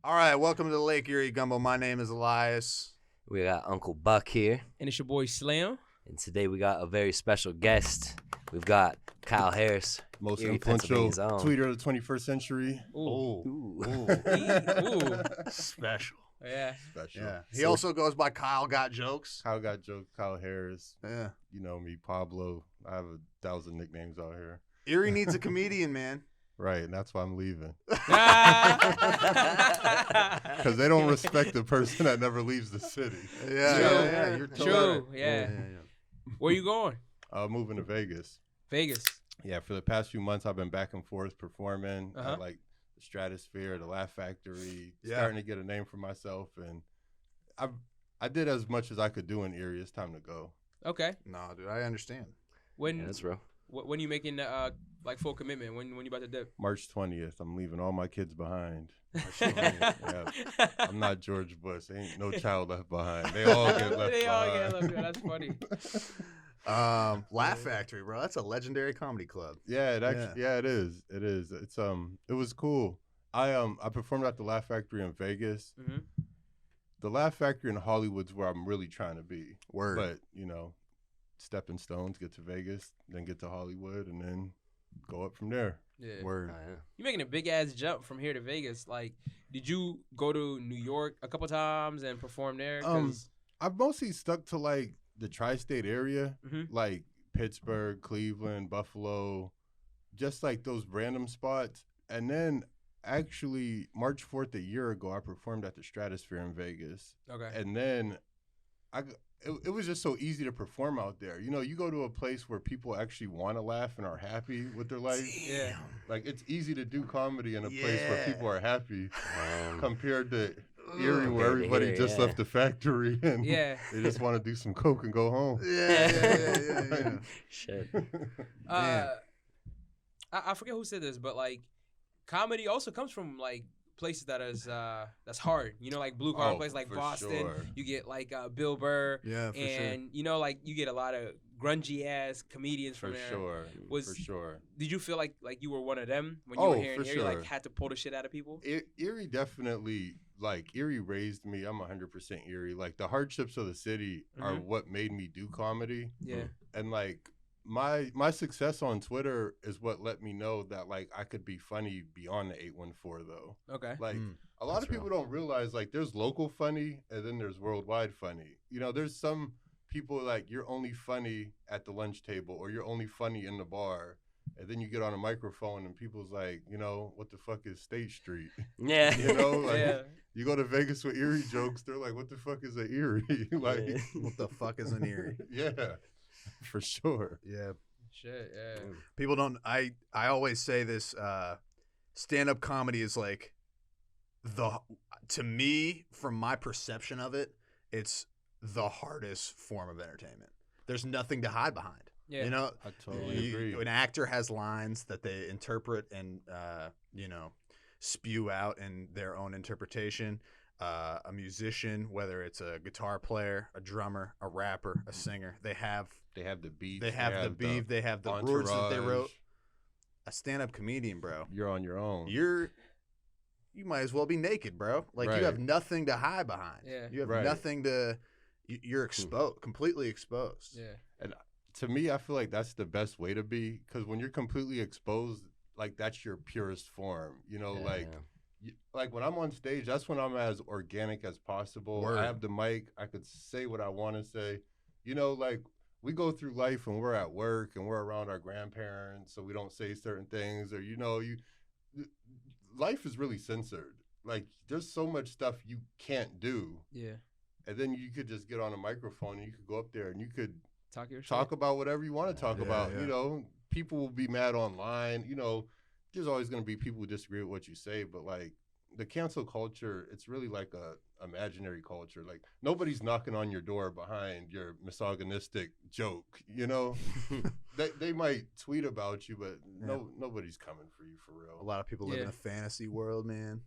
All right, welcome to the Lake Erie Gumbo. My name is Elias. We got Uncle Buck here, And it's your boy Slam. and today we got a very special guest. We've got Kyle Harris, most Erie, influential Pennsylvania's own. tweeter of the 21st century. Ooh. Ooh. Special. Yeah. Special. Yeah. He also goes by Kyle Got Jokes. Kyle got jokes. Kyle Harris. Yeah. You know me, Pablo. I have 1,000 nicknames out here. Erie needs a comedian, man. Right, and that's why I'm leaving. Ah. Because they don't respect the person that never leaves the city. Yeah. True. You're True. Yeah. Where you going? Moving to Vegas. Vegas. Yeah, for the past few months, I've been back and forth performing Uh-huh. at like the Stratosphere, the Laugh Factory, Yeah. starting to get a name for myself. And I did as much as I could do in Erie. It's time to go. Okay. No, dude, I understand. When Yeah, that's real. when you making like full commitment? When you about to dip? March 20th, I'm leaving all my kids behind. Yeah. I'm not George Bush. Ain't no child left behind. They all get left They all behind. get left behind. That's funny. Laugh Factory, bro. That's a legendary comedy club. Yeah, it actually, it is. It is. It's it was cool. I performed at the Laugh Factory in Vegas. Mhm. The Laugh Factory in Hollywood's where I'm really trying to be. Word. But you know, stepping stones, get to Vegas, then get to Hollywood, and then go up from there. Yeah. Word. Oh, yeah. You're making a big ass jump from here to Vegas. Like, did you go to New York a couple times and perform there? 'Cause- I've mostly stuck to like the tri-state area, Mhm. like Pittsburgh, Cleveland, Buffalo, just like those random spots. And then actually March 4th a year ago, I performed at the Stratosphere in Vegas. okay. And then it was just so easy to perform out there. You know, you go to a place where people actually want to laugh and are happy with their life. Yeah. Like it's easy to do comedy in a place where people are happy Um, compared to Erie, Compared where to everybody here, just yeah. left the factory and Yeah. they just want to do some coke and go home. Yeah. shit. I forget who said this, but like, comedy also comes from like places that is that's hard. You know, like blue collar places like for Boston. sure. You get like Bill Burr, Yeah, for sure. and you know, like you get a lot of grungy ass comedians For from there. sure. Was- For sure. Did you feel like you were one of them when you were here in for Erie? Like sure. had to pull the shit out of people? Erie definitely, like, Erie raised me. I'm 100% Erie. Like, the hardships of the city are Mhm. what made me do comedy. Yeah. And, like, my success on Twitter is what let me know that, like, I could be funny beyond the 814, though. Okay. Like, Mm, a lot that's of people don't realize, like, there's local funny and then there's worldwide funny. You know, there's some people, like, you're only funny at the lunch table or you're only funny in the bar. And then you get on a microphone and people's like, you know, what the fuck is State Street? Yeah. You know, like, Yeah. you go to Vegas with Erie jokes, they're like, what the fuck is a Erie? Like, Yeah. What the fuck is an Erie? yeah, for sure. Yeah. Shit. Yeah. People don't. I always say this. Stand-up comedy is like to me, from my perception of it, it's the hardest form of entertainment. There's nothing to hide behind. Yeah. You know, I totally agree. An actor has lines that they interpret and spew out in their own interpretation. A musician, whether it's a guitar player, a drummer, a rapper, a singer, they have They have the beats. the beef, they have the words that they entourage. wrote. A stand-up comedian, bro, You're on your own. you might as well be naked, bro. Like Right. you have nothing to hide behind. Yeah. You have Right. nothing to. You're exposed, completely exposed. Yeah. To me, I feel like that's the best way to be, because when you're completely exposed, like, that's your purest form. You know, like when I'm on stage, that's when I'm as organic as possible. Word. I have the mic. I could say what I want to say. You know, like, we go through life and we're at work and we're around our grandparents, so we don't say certain things, or, you know, life is really censored. Like, there's so much stuff you can't do. Yeah. And then you could just get on a microphone and you could go up there and you could Talk your talk shit. about whatever you want to talk Yeah, about. yeah. You know, people will be mad online. You know, there's always going to be people who disagree with what you say, but, like, the cancel culture, it's really like a imaginary culture. Like, nobody's knocking on your door behind your misogynistic joke, you know? they might tweet about you, but nobody's coming for you for real. A lot of people live in Yeah. a fantasy world, man.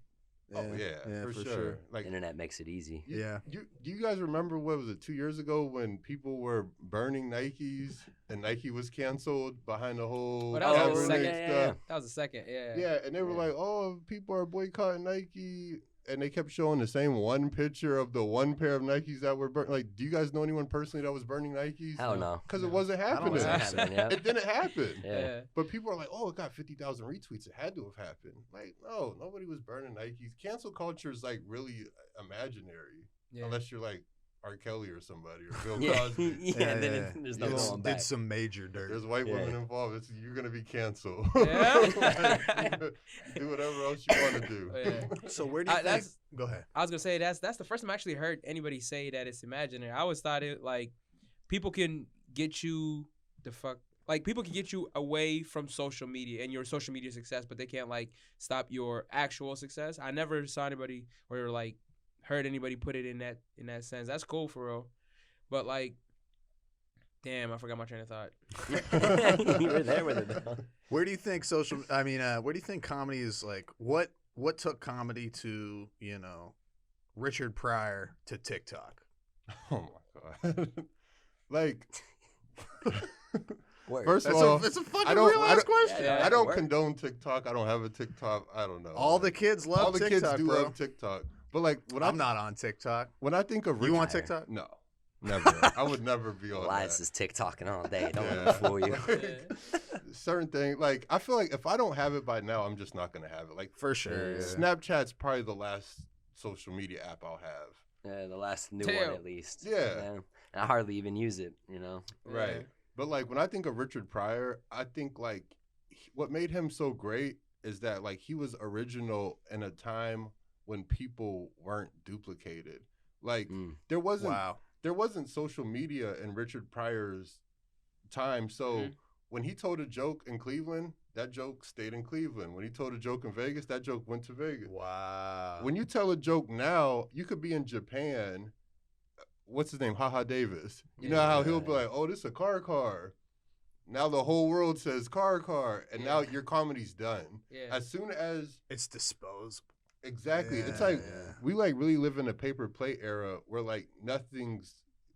Oh yeah, for sure. Like Internet makes it easy. Yeah. Do you guys remember what was it 2 years ago when people were burning Nikes and Nike was canceled behind the whole that was like the Kaepernick second. stuff? That was the second. Yeah. Yeah, and they were like, "Oh, people are boycotting Nike," and they kept showing the same one picture of the one pair of Nikes that were burnt. Like, do you guys know anyone personally that was burning Nikes? Hell no. Because it wasn't I don't happening. know. Happening, yeah. It didn't happen. Yeah. But people are like, "Oh, it got 50,000 retweets. It had to have happened." Like, no, nobody was burning Nikes. Cancel culture is like really imaginary, Yeah. unless you're like R. Kelly or somebody or Bill Yeah. Cosby. Yeah, then there's no It's- going back. Did some major dirt. There's white Yeah. women involved. You're gonna be canceled. Yeah. Like, do whatever else you want to do. Yeah. So where do you think? that's- Go ahead. I was gonna say that's the first time I actually heard anybody say that it's imaginary. I always thought it like people can get you people can get you away from social media and your social media success, but they can't like stop your actual success. I never saw anybody or like heard anybody put it in that sense. That's cool for real. But like, damn, I forgot my train of thought. You were there with it though. Where do you think where do you think comedy is like? What took comedy to Richard Pryor to TikTok? Oh my god! Like, Word. first of all, It's a fucking I don't- real I ass don't- question. Yeah, I don't word. condone TikTok. I don't have a TikTok. I don't know. All the kids love all the TikTok, kids do bro. love TikTok. But like, I'm not on TikTok. when I think of You on Richard- TikTok? No, never. I would never be on Elias that. is TikToking all day. Don't let Yeah. me fool you. Certain thing, like I feel like if I don't have it by now, I'm just not gonna have it. Like For sure. Yeah. Yeah. Snapchat's probably the last social media app I'll have. Yeah, the last new Damn. one at least. Yeah. And I hardly even use it, you know. Right. Yeah. But like when I think of Richard Pryor, I think like what made him so great is that like he was original in a time when people weren't duplicated. Like Mm. there wasn't Wow. there wasn't social media in Richard Pryor's time. So Mhm. when he told a joke in Cleveland, that joke stayed in Cleveland. When he told a joke in Vegas, that joke went to Vegas. Wow. When you tell a joke now, you could be in Japan. What's his name? Haha Davis. You know how he'll be like, "Oh, this is a car." Now the whole world says car, and now your comedy's done. Yeah. As soon as It's disposable. exactly, it's Yeah, like yeah. we like really live in a paper plate era where like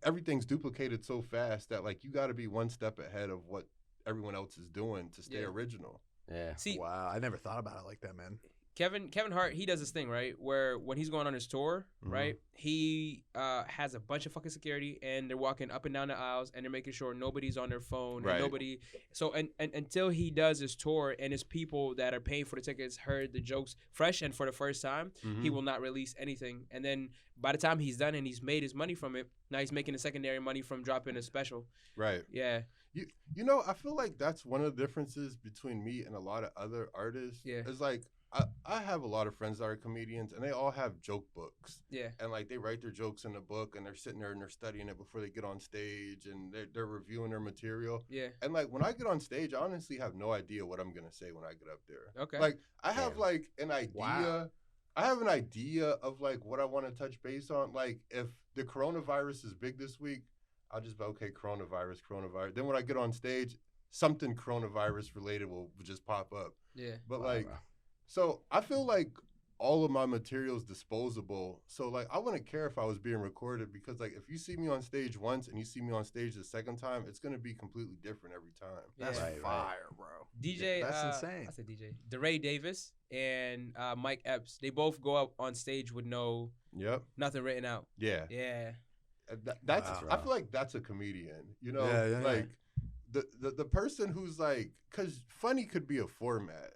everything's duplicated so fast that like you got to be one step ahead of what everyone else is doing to stay Yeah. original. Yeah. See, Wow. I never thought about it like that, man. Kevin Hart, he does this thing, right? Where when he's going on his tour, Mhm. right, he has a bunch of fucking security, and they're walking up and down the aisles, and they're making sure nobody's on their phone, Right. and nobody. So, and until he does his tour, and his people that are paying for the tickets heard the jokes fresh and for the first time, he will not release anything. And then by the time he's done and he's made his money from it, now he's making the secondary money from dropping a special. Right. Yeah, You know, I feel like that's one of the differences between me and a lot of other artists. Yeah. It's like I have a lot of friends that are comedians and they all have joke books. yeah, And like they write their jokes in a book and they're sitting there and they're studying it before they get on stage and they're reviewing their material. yeah. And like when I get on stage, I honestly have no idea what I'm gonna say when I get up there. Okay. Like I have Damn. like an idea. Wow. I have an idea of like what I want to touch base on. Like if the coronavirus is big this week, I'll just be okay, coronavirus. Then when I get on stage, something coronavirus related will just pop up. Yeah. But Wow, like, bro. so I feel like all of my material is disposable. So like I wouldn't care if I was being recorded because like if you see me on stage once and you see me on stage the second time, it's gonna be completely different every time. That's Yeah. Right, right. fire, bro. DJ, That's insane. I said DJ. DeRay Davis and Mike Epps. They both go up on stage with Yep. nothing written out. Yeah. Yeah. That's Wow. I feel like that's a comedian. You know, Yeah, yeah, yeah. like the person who's like, because funny could be a format.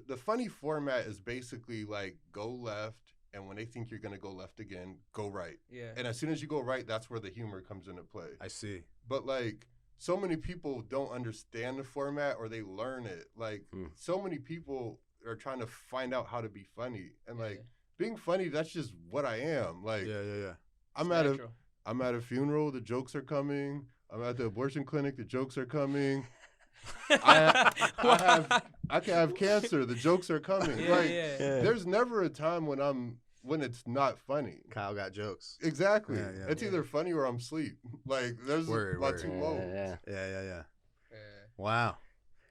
The funny format is basically like go left, and when they think you're gonna go left again, go right. Yeah. And as soon as you go right, that's where the humor comes into play. I see. But like so many people don't understand the format or they learn it. Like so many people are trying to find out how to be funny. And like being funny, that's just what I am. Like Yeah. I'm at a funeral, the jokes are coming. I'm at the abortion clinic, the jokes are coming. I can have cancer, the jokes are coming. Yeah, like yeah. there's never a time when it's not funny. Kyle got jokes. Exactly. Yeah, yeah. It's either funny or I'm asleep. Like there's Word, my word. two modes. Yeah. Yeah. Yeah. Wow.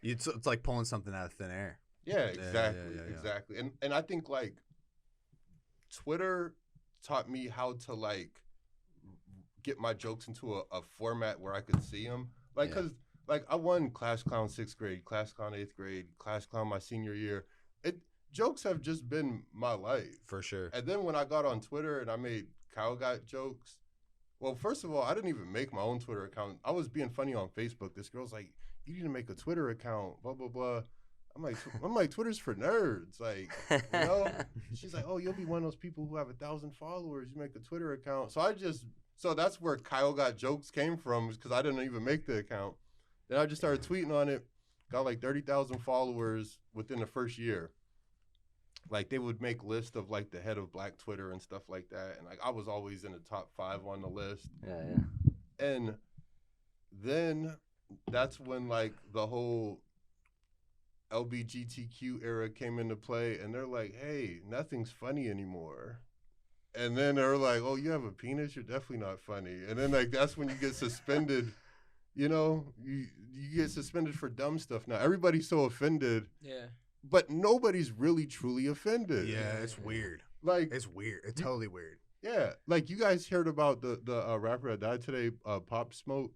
It's like pulling something out of thin air. Yeah, exactly. yeah. Exactly. And I think like Twitter taught me how to like get my jokes into a format where I could see them. Like, Yeah. cause like I won class clown 6th grade, class clown 8th grade, class clown my senior year. Jokes have just been my life. For sure. And then when I got on Twitter and I made Kyle Got Jokes, well, first of all, I didn't even make my own Twitter account. I was being funny on Facebook. This girl's like, "You need to make a Twitter account, blah, blah, blah." I'm like, Twitter's for nerds. Like, you know? She's like, "Oh, you'll be one of those people who have 1,000 followers. You make a Twitter account." So that's where Kyle Got Jokes came from, because I didn't even make the account. Then I just started tweeting on it, got like 30,000 followers within the first year. Like, they would make lists of like the head of Black Twitter and stuff like that, and like I was always in the top 5 on the list. Yeah. And then that's when like the whole LGBTQ era came into play, and they're like, "Hey, nothing's funny anymore." And then they're like, "Oh, you have a penis? You're definitely not funny." And then like that's when you get suspended. You know, you get suspended for dumb stuff now. Everybody's so offended. Yeah. But nobody's really truly offended. Yeah, it's weird. Like, It's weird. It's totally weird. yeah, like you guys heard about the rapper that died today, Pop Smoke.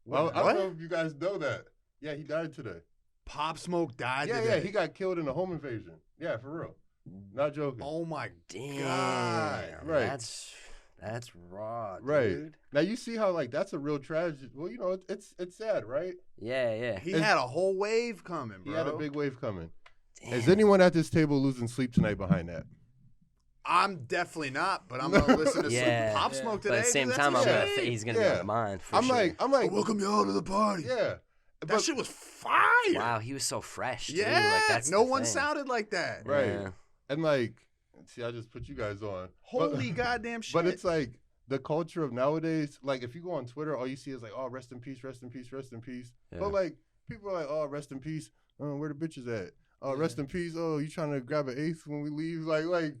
What? I don't know if you guys know that. Yeah, he died today. Pop Smoke died Yeah, today. he got killed in a home invasion. Yeah, for real. Not joking. Oh my Damn. God. Right. That's raw, Right. dude. Now you see how like that's a real tragedy. Well, you know, it's sad, right? Yeah. He had a whole wave coming, bro. He had a big wave coming. Damn. Is anyone at this table losing sleep tonight behind that? I'm definitely not, but I'm gonna listen to Yeah. some Pop Yeah. Smoke But today. at the same dude, time, that's I'm the gonna shit. he's gonna Yeah. be on mine for I'm sure. like, Welcome y'all to the party. yeah. That shit was fire. Wow, he was so fresh. Too. Yeah, Like, that's no the one thing. sounded like that. Right. Yeah. And like, see, I just put you guys on. Holy goddamn shit. But it's like the culture of nowadays, like if you go on Twitter, all you see is like, "Oh, rest in peace, rest in peace, rest in peace." Yeah. But like people are like, "Oh, rest in peace. Where the bitches at? Oh, Yeah. rest in peace. Oh, you trying to grab an eighth when we leave?" Like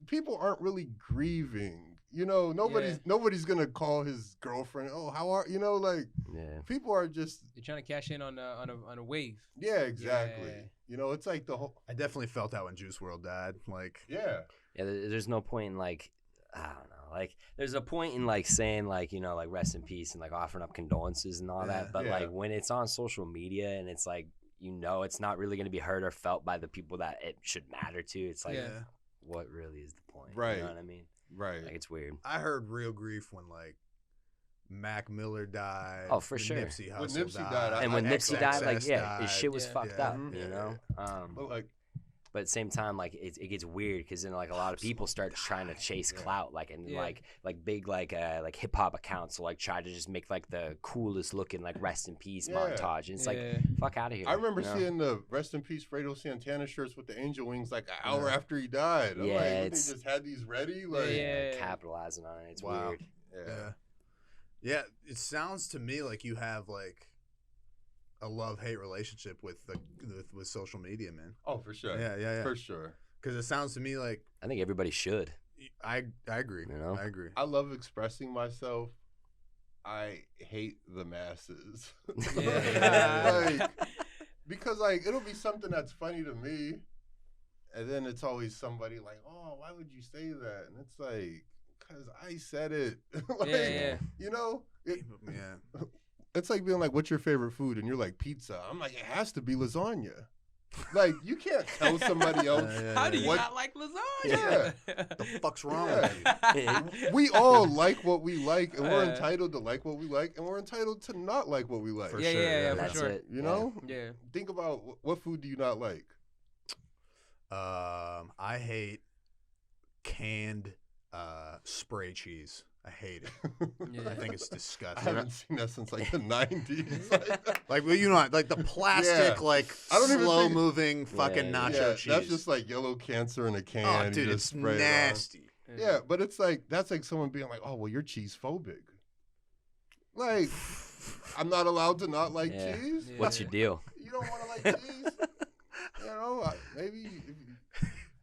people aren't really grieving. You know, nobody's gonna call his girlfriend. "Oh, how are you?" Know, like Yeah. people are just They're trying to cash in on a wave. yeah, exactly. Yeah. You know, it's like the whole I definitely felt that when Juice WRLD died. Like, yeah. Yeah, there's no point in like, I don't know, like there's a point in like saying like, you know, like rest in peace and like offering up condolences and all Yeah. that. But Yeah. like when it's on social media and it's like, you know, it's not really going to be heard or felt by the people that it should matter to. It's like, Yeah. what really is the point? Right. You know what I mean? Right. Like it's weird. I heard real grief when like Mac Miller died. Oh, for when sure. Nipsey When Hussle Nipsey died, And when Nipsey died, like, XXX yeah, his shit was Yeah. fucked Yeah. up, Mhm. you Yeah. know? But like But at the same time, like it gets weird because then like a lot of people start trying to chase clout, like and Yeah. like big like hip hop accounts will like try to just make like the coolest looking like rest in peace Yeah. montage, and it's like fuck out of here. I remember you know? seeing the rest in peace Fredo Santana shirts with the angel wings like an hour Yeah. after he died. I'm Yeah, like, what, they it's- just had these ready. Like, Yeah. capitalizing on it. It's Wow. weird. Yeah. Yeah, it sounds to me like you have like a love-hate relationship with with social media, man. Oh, for sure. Yeah. For sure. Because it sounds to me like I think everybody should. I agree. You know? I agree. I love expressing myself. I hate the masses. Yeah. Like, because like it'll be something that's funny to me, and then it's always somebody like, "Oh, why would you say that?" And it's like, "Cause I said it." Like, Yeah. you know, Yeah. it's like being like, "What's your favorite food?" And you're like, "Pizza." I'm like, "It has to be lasagna." Like, you can't tell somebody else. How do you What- not like lasagna? Yeah. The fuck's wrong Yeah. with you? We all like what we like, and we're Yeah. entitled to like what we like, and we're entitled to not like what we like. For Yeah, sure. yeah, for That's sure. it. You Yeah. know? Yeah. Think about what food do you not like? I hate canned spray cheese. I hate it. Yeah. I think it's I disgusting. haven't seen that since like the 90s. Like, well, you know, like the plastic, Yeah. like I don't even slow think- moving fucking Yeah, nacho Yeah, cheese. that's just like yellow cancer in a can. oh, you dude, just it's spray it on. nasty. Yeah, but it's like that's like someone being like, "Oh, well, you're cheese phobic." Like, I'm not allowed to not like Yeah. cheese. Yeah. What's your deal? You don't want to like cheese? You know, maybe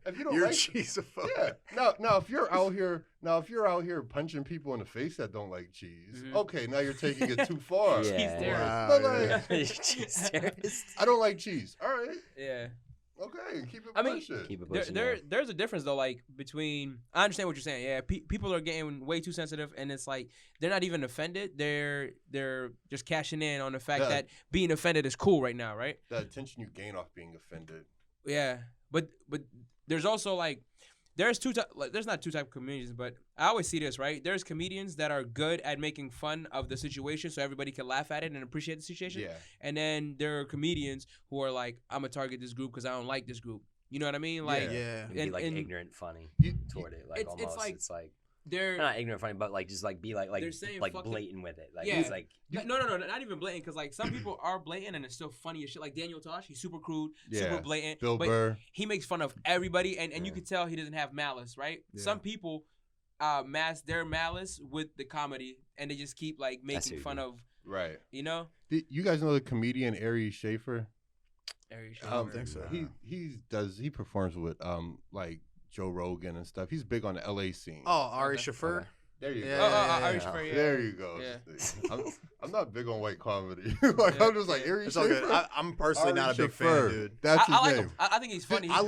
if you don't You're like cheesophobic. Yeah. Now if you're out here punching people in the face that don't like cheese, Mhm. okay, now you're taking it too far. Yeah. terrorist. Wow, But yeah. like, Cheese terrorist. I don't like cheese. All right. Yeah. Okay, keep it I mean, pushing. Keep it pushing. There's a difference though, like between. I understand what you're saying. Yeah, people are getting way too sensitive, and it's like they're not even offended. They're just cashing in on the fact Yeah. that being offended is cool right now, right? The attention you gain off being offended. Yeah, but there's also like there's there's not two type of comedians, but I always see this, right? There's comedians that are good at making fun of the situation so everybody can laugh at it and appreciate the situation. Yeah. And then there are comedians who are like, I'm gonna target this group because I don't like this group. You know what I mean? Like Yeah. It'd be and- like and ignorant funny You- toward it. Like it's almost. like- It's like they're not ignorant funny, but like just like be like They're saying like fucking- blatant with it. Like Yeah. it's like no, not even blatant because like some people are blatant and it's still funny as shit. Like Daniel Tosh, he's super crude, Yeah. super blatant. Bill but Burr. he makes fun of everybody, and you Yeah. can tell he doesn't have malice, right? Yeah. Some people mask their malice with the comedy, and they just keep like making what fun you of, Right. you know. You guys know the comedian Ari Schaefer? I don't think so. He performs with like Joe Rogan and stuff. He's big on the LA scene. Oh, Ari Okay. Shaffer. There you Yeah. go. Ari yeah. Schaefer, yeah. There you go. Yeah. I'm not big on white comedy. Like Yeah. I'm just like Ari It's all good. Schaefer. I'm personally Ari not a big Schaefer. fan, dude. That's his I like name. him. I think he's funny. I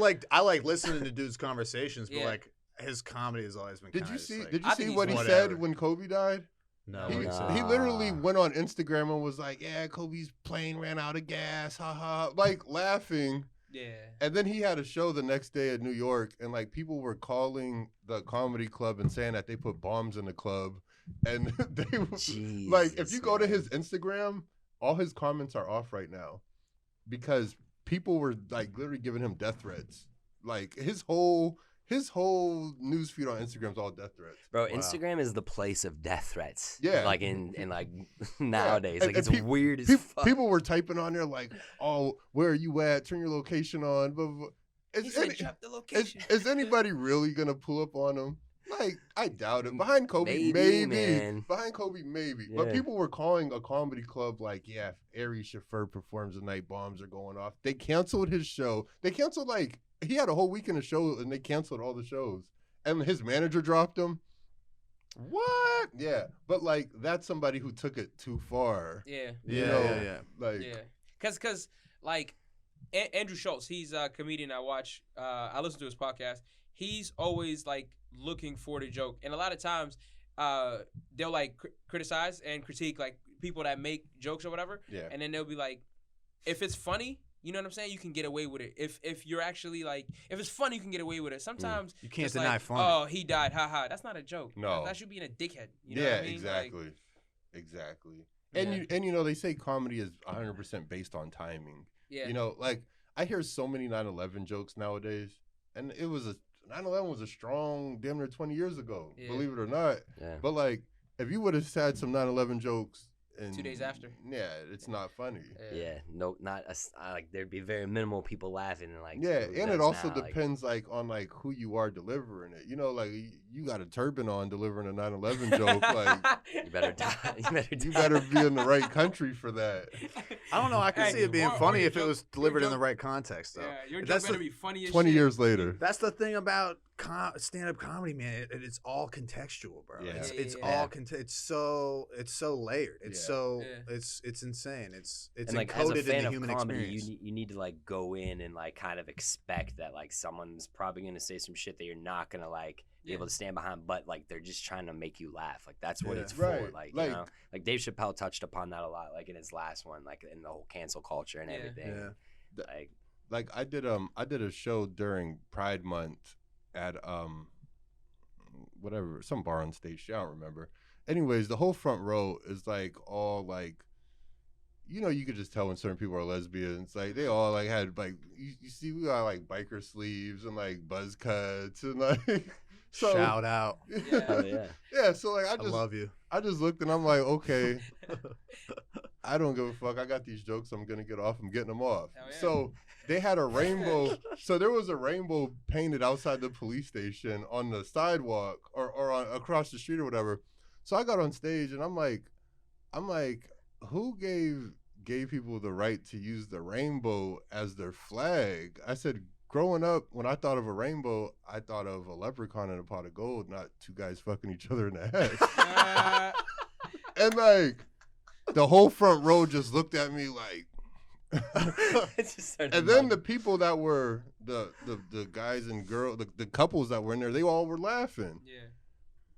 like listening to dude's conversations, but Yeah. like his comedy has always been. Did kinda you just see? like, Did I you think see he's what he whatever. said when Kobe died? No, He, what he said. he literally went on Instagram and was like, "Yeah, Kobe's plane ran out of gas, haha," like laughing. yeah. And then he had a show the next day in New York, and like people were calling the comedy club and saying that they put bombs in the club, and they like if you go to his Instagram, all his comments are off right now because people were like literally giving him death threats. Like his whole newsfeed on Instagram is all death threats. Bro, Wow. Instagram is the place of death threats. Yeah. Like in like nowadays. And- Like and it's peop- weird as fuck. People were typing on there like, "Oh, where are you at? Turn your location on." Blah, blah, blah. He Is, said, any- "Drop the location." is anybody really gonna pull up on him? Like, I doubt it. Behind Kobe, Maybe, maybe. man. Behind Kobe, maybe. But Yeah. people were calling a comedy club like, yeah, if Ari Shaffer performs tonight, bombs are going off. They canceled his show. They canceled like he had a whole weekend of shows, and they canceled all the shows. And his manager dropped him. What? Yeah, but like that's somebody who took it too far. Yeah. You Yeah, know, yeah. Like, Yeah, cause like Andrew Schultz, he's a comedian I watch. I listen to his podcast. He's always like looking for the joke, and a lot of times, they'll like criticize and critique like people that make jokes or whatever, yeah. and then they'll be like, if it's funny, you know what I'm saying, you can get away with it. If you're actually like, if it's funny, you can get away with it. Sometimes You can't it's deny like, funny. oh, he died, haha. That's not a joke. No. That's you being a dickhead. You know Yeah, what I mean? exactly. Like, Exactly. Yeah. And you know they say comedy is 100% based on timing. yeah. You know, like I hear so many 9/11 jokes nowadays, and it was 9/11 was a strong damn near 20 years ago, Yeah. believe it or not. Yeah. But like if you would have had some 9/11 jokes and 2 days after. yeah, it's not funny. Yeah, no, not like there'd be very minimal people laughing and like Yeah, who and does it also now, like- depends like on like who you are delivering it. You know, like you got a turban on delivering a 9/11 joke, like you better die. You better die. you better be in the right country for that. I don't know. I can Hey, see it being or funny your if it joke- was your delivered in the joke- right context, though. Yeah, your joke That's better the- be funny as 20 shit. years later. That's the thing about stand-up comedy, man. It's all contextual, bro. Yeah. It's Yeah. all it's so layered. It's Yeah. so Yeah. it's insane. It's And like as a encoded in fan the of human comedy, experience. you need to like go in and like kind of expect that like someone's probably gonna say some shit that you're not gonna like be Yeah. able to stand behind, but like they're just trying to make you laugh. Like that's what Yeah. it's for. Right. Like, Like- you know, like Dave Chappelle touched upon that a lot, like in his last one, like in the whole cancel culture and Yeah. everything. Yeah. Like Like I did a show during Pride Month at whatever, some bar on State Street, I don't remember. Anyways, the whole front row is like all like, you know, you could just tell when certain people are lesbians. Like they all like had like you see we got like biker sleeves and like buzz cuts and like so Shout out. hell yeah. yeah, so like I love you. I just looked and I'm like, okay, I don't give a fuck. I got these jokes. I'm gonna get off. I'm getting them off. Hell yeah. So they had a rainbow. So there was a rainbow painted outside the police station on the sidewalk or on, across the street or whatever. So I got on stage and I'm like, who gave people the right to use the rainbow as their flag? I said, growing up, when I thought of a rainbow, I thought of a leprechaun and a pot of gold, not two guys fucking each other in the head. Uh, And like the whole front row just looked at me like, It just started And then bugging. the people that were the guys and girls, the couples that were in there, they all were laughing. Yeah.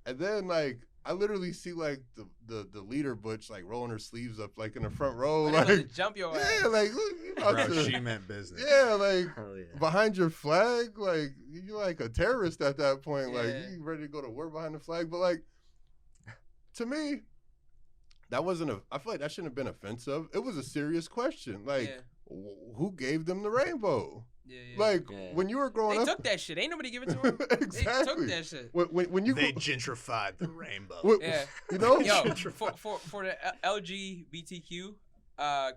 And then like I literally see like the leader butch like rolling her sleeves up like in the front row, But they about like to jump your ass. yeah, like look, you about Bro, to, she meant business. yeah, like Hell yeah. behind your flag, like you're like a terrorist at that point. Like Yeah. you ready to go to war behind the flag. But like to me, that wasn't I feel like that shouldn't have been offensive. It was a serious question. Like Yeah. who gave them the rainbow? Yeah. Like Yeah. when you were growing They up, took that shit. Ain't nobody give it to them. exactly. They took that shit. When you They grew- gentrified the rainbow. Yeah. you know, Yo, for the LGBTQ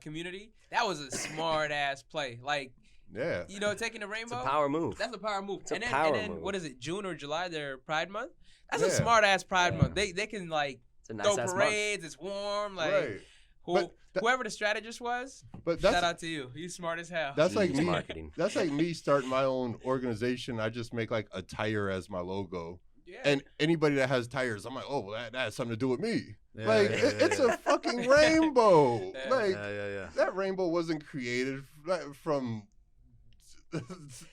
community, that was a smart ass play. Like, yeah, you know, taking the It's rainbow. a power move. That's a power move. It's a and power then move. what is it? June or July? Their Pride Month. That's Yeah. a smart ass Pride Yeah. Month. They can like It's a nice throw ass month. parades. It's warm. Like right. But whoever the strategist was, But shout that's out to you. You smart as hell. that's like Genius me. marketing. That's like me starting my own organization. I just make like a tire as my logo, yeah. and anybody that has tires, I'm like, oh, well, that has something to do with me. Yeah, like yeah, it's yeah. a fucking rainbow. Yeah. Like Yeah. that rainbow wasn't created from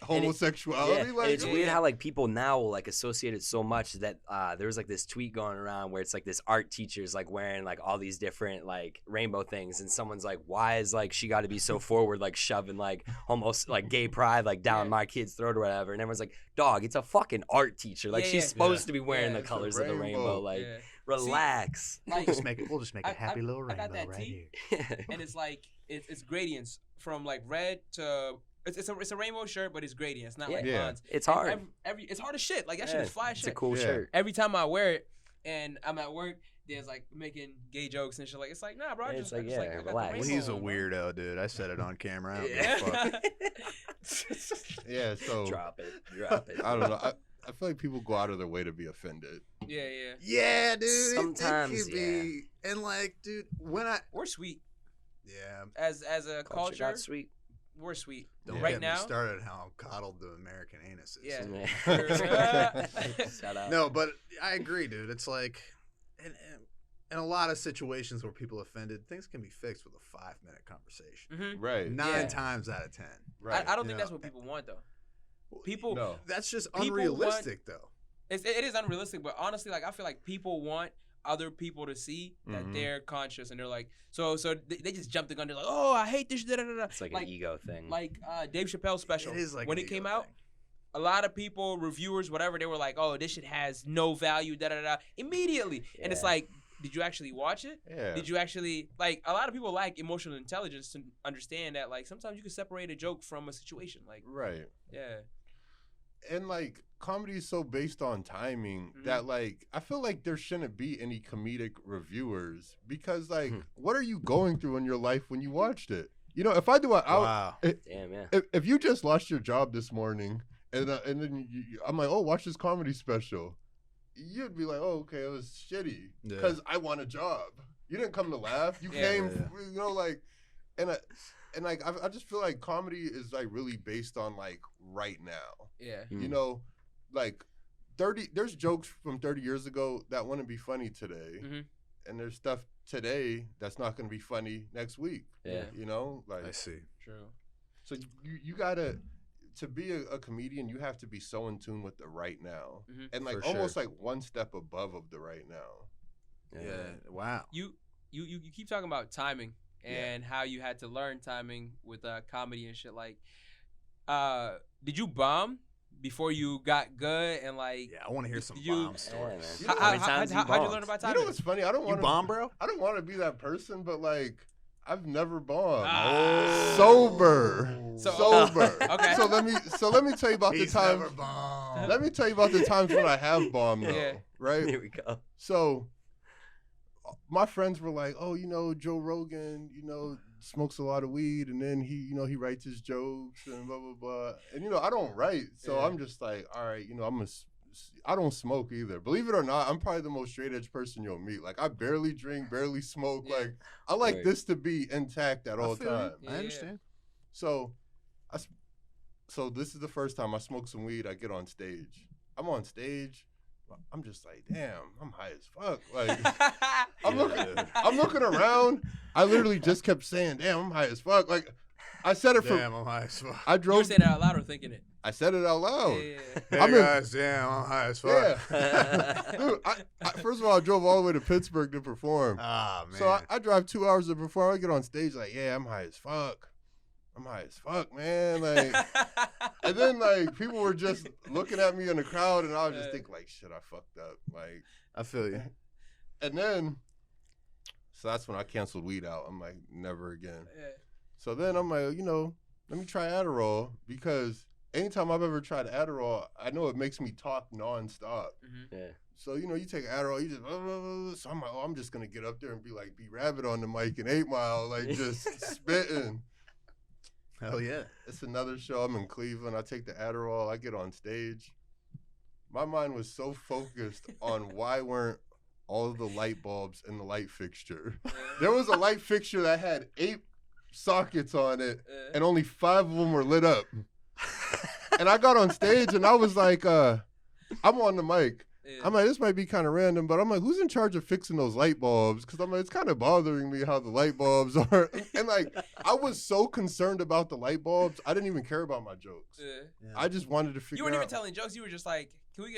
homosexuality. Yeah, like and it's Yeah. weird how like people now will like associate it so much that there was like this tweet going around where it's like this art teacher's like wearing like all these different like rainbow things, and someone's like, why is like she got to be so forward, like shoving like almost like gay pride like down Yeah. my kid's throat or whatever, and everyone's like, dog, it's a fucking art teacher, like Yeah, she's yeah. supposed Yeah. to be wearing Yeah, the it's a colors of the rainbow, rainbow. like Yeah. relax. Like, We'll just make a happy little I got rainbow that right tea. here. and it's like it's gradients from like red to it's a rainbow shirt, but it's gradient. It's not like Yeah. lines. It's And hard. it's hard as shit. Like that Yeah, shit is fly it's a shit. cool Yeah. shirt. Every time I wear it and I'm at work, there's like making gay jokes and shit. Like it's like nah, bro. I Yeah, just, it's like, I just, yeah, I got the relax. Well, rainbow he's a on, bro. weirdo, dude. I said it on camera. I don't give a Yeah. fuck. yeah. So Drop it. I don't know. I feel like people go out of their way to be offended. yeah, yeah. Yeah, dude. Sometimes, it could be. And like, dude, when I We're sweet yeah, as a Culture culture. got sweet. We're sweet. don't Right get now. me started how coddled the American anus is. Yeah. Shout out. No, but I agree, dude. It's like, in a lot of situations where people offended, things can be fixed with a 5-minute conversation. Mm-hmm. Right. 9 times out of 10. Right. I don't You think know, that's what people want though. People, No. That's just People unrealistic, though. it is unrealistic, but honestly, like I feel like people want other people to see that Mhm. they're conscious and they're like, so they just jump the gun. They're like, oh, I hate this. Da, da, da, da. It's like an ego thing. Like Dave Chappelle's special. It is like when an it came ego out, thing. a lot of people, reviewers, whatever, they were like, oh, this shit has no value. Da da da. Immediately, and it's Yeah. like, did you actually watch it? Yeah. Did you actually like? A lot of people lack emotional intelligence to understand that like sometimes you can separate a joke from a situation. Like, Right. yeah, And like comedy is so based on timing Mhm. that like I feel like there shouldn't be any comedic reviewers because like Mhm. what are you going through in your life when you watched it? You know, if I do a Wow. Damn, yeah. if you just lost your job this morning and then I'm like, oh, watch this comedy special, you'd be like, oh, okay, it was shitty Yeah. because I want a job. You didn't come to laugh. You Yeah. came, Yeah. you know, like, and like I just feel like comedy is like really based on like right now. yeah. Mm. You know, like there's jokes from 30 years ago that wouldn't be funny today, Mhm. and there's stuff today that's not going to be funny next week. Yeah. You know, like I see. True. so you gotta to be a comedian, you have to be so in tune with the right now, Mhm. and like For almost sure. like one step above of the right now. Yeah. Wow. You keep talking about timing Yeah. and how you had to learn timing with comedy and shit. Like, did you bomb before you got good and like? Yeah, I want to hear some You- bomb stories. man. You How, know, How many times you how'd you bombed? learn about You timing? know what's funny? I don't You want bomb, bro? I don't want to be that person, but like I've never bombed. Ah. Sober. So- Sober. Okay. So let me tell you about He's the time. never bombed. Let me tell you about the times when I have bombed though. Yeah. Right? Here we go. So my friends were like, "Oh, you know, Joe Rogan, you know, smokes a lot of weed, and then he, you know, he writes his jokes and blah blah blah." And you know, I don't write, so Yeah. I'm just like, "All right, you know, I don't smoke either. Believe it or not, I'm probably the most straight edge person you'll meet. Like, I barely drink, barely smoke. Yeah. Like, I like Right. this to be intact at all feel you. times. Yeah. I understand. So, so this is the first time I smoke some weed. I get on stage. I'm on stage. I'm just like, damn, I'm high as fuck. Like, I'm Yeah, looking, dude. I'm looking around. I literally just kept saying, damn, I'm high as fuck. Like, I said it for. Damn, I'm high as fuck. I You were drove. saying it out loud or thinking it? I said it out loud. Yeah. Hey I'm in- guys, damn, I'm high as fuck. Yeah. Dude, first of all, I drove all the way to Pittsburgh to perform. Ah, man. So I drive 2 hours to perform. I get on stage like, yeah, I'm high as fuck. I'm high as fuck, man. Like, and then like people were just looking at me in the crowd, and I was just thinking like, shit, I fucked up. Like, I feel you. and then, so that's when I canceled weed out. I'm like, never again. Yeah. So then I'm like, let me try Adderall, because anytime I've ever tried Adderall, I know it makes me talk nonstop. Mm-hmm. Yeah. So, you take Adderall, you just, so I'm like, I'm just going to get up there and be like B-Rabbit on the mic in 8 Mile, like just spitting. Hell yeah. It's another show. I'm in Cleveland. I take the Adderall. I get on stage. My mind was so focused on why weren't all of the light bulbs in the light fixture. There was a light fixture that had 8 sockets on it, and only 5 of them were lit up. And I got on stage, and I was like, I'm on the mic. Yeah. I'm like, this might be kind of random, but I'm like, who's in charge of fixing those light bulbs? Because I'm like, it's kind of bothering me how the light bulbs are. And like, I was so concerned about the light bulbs, I didn't even care about my jokes. Yeah. I just wanted to figure out. You weren't even telling jokes. You were just like, can we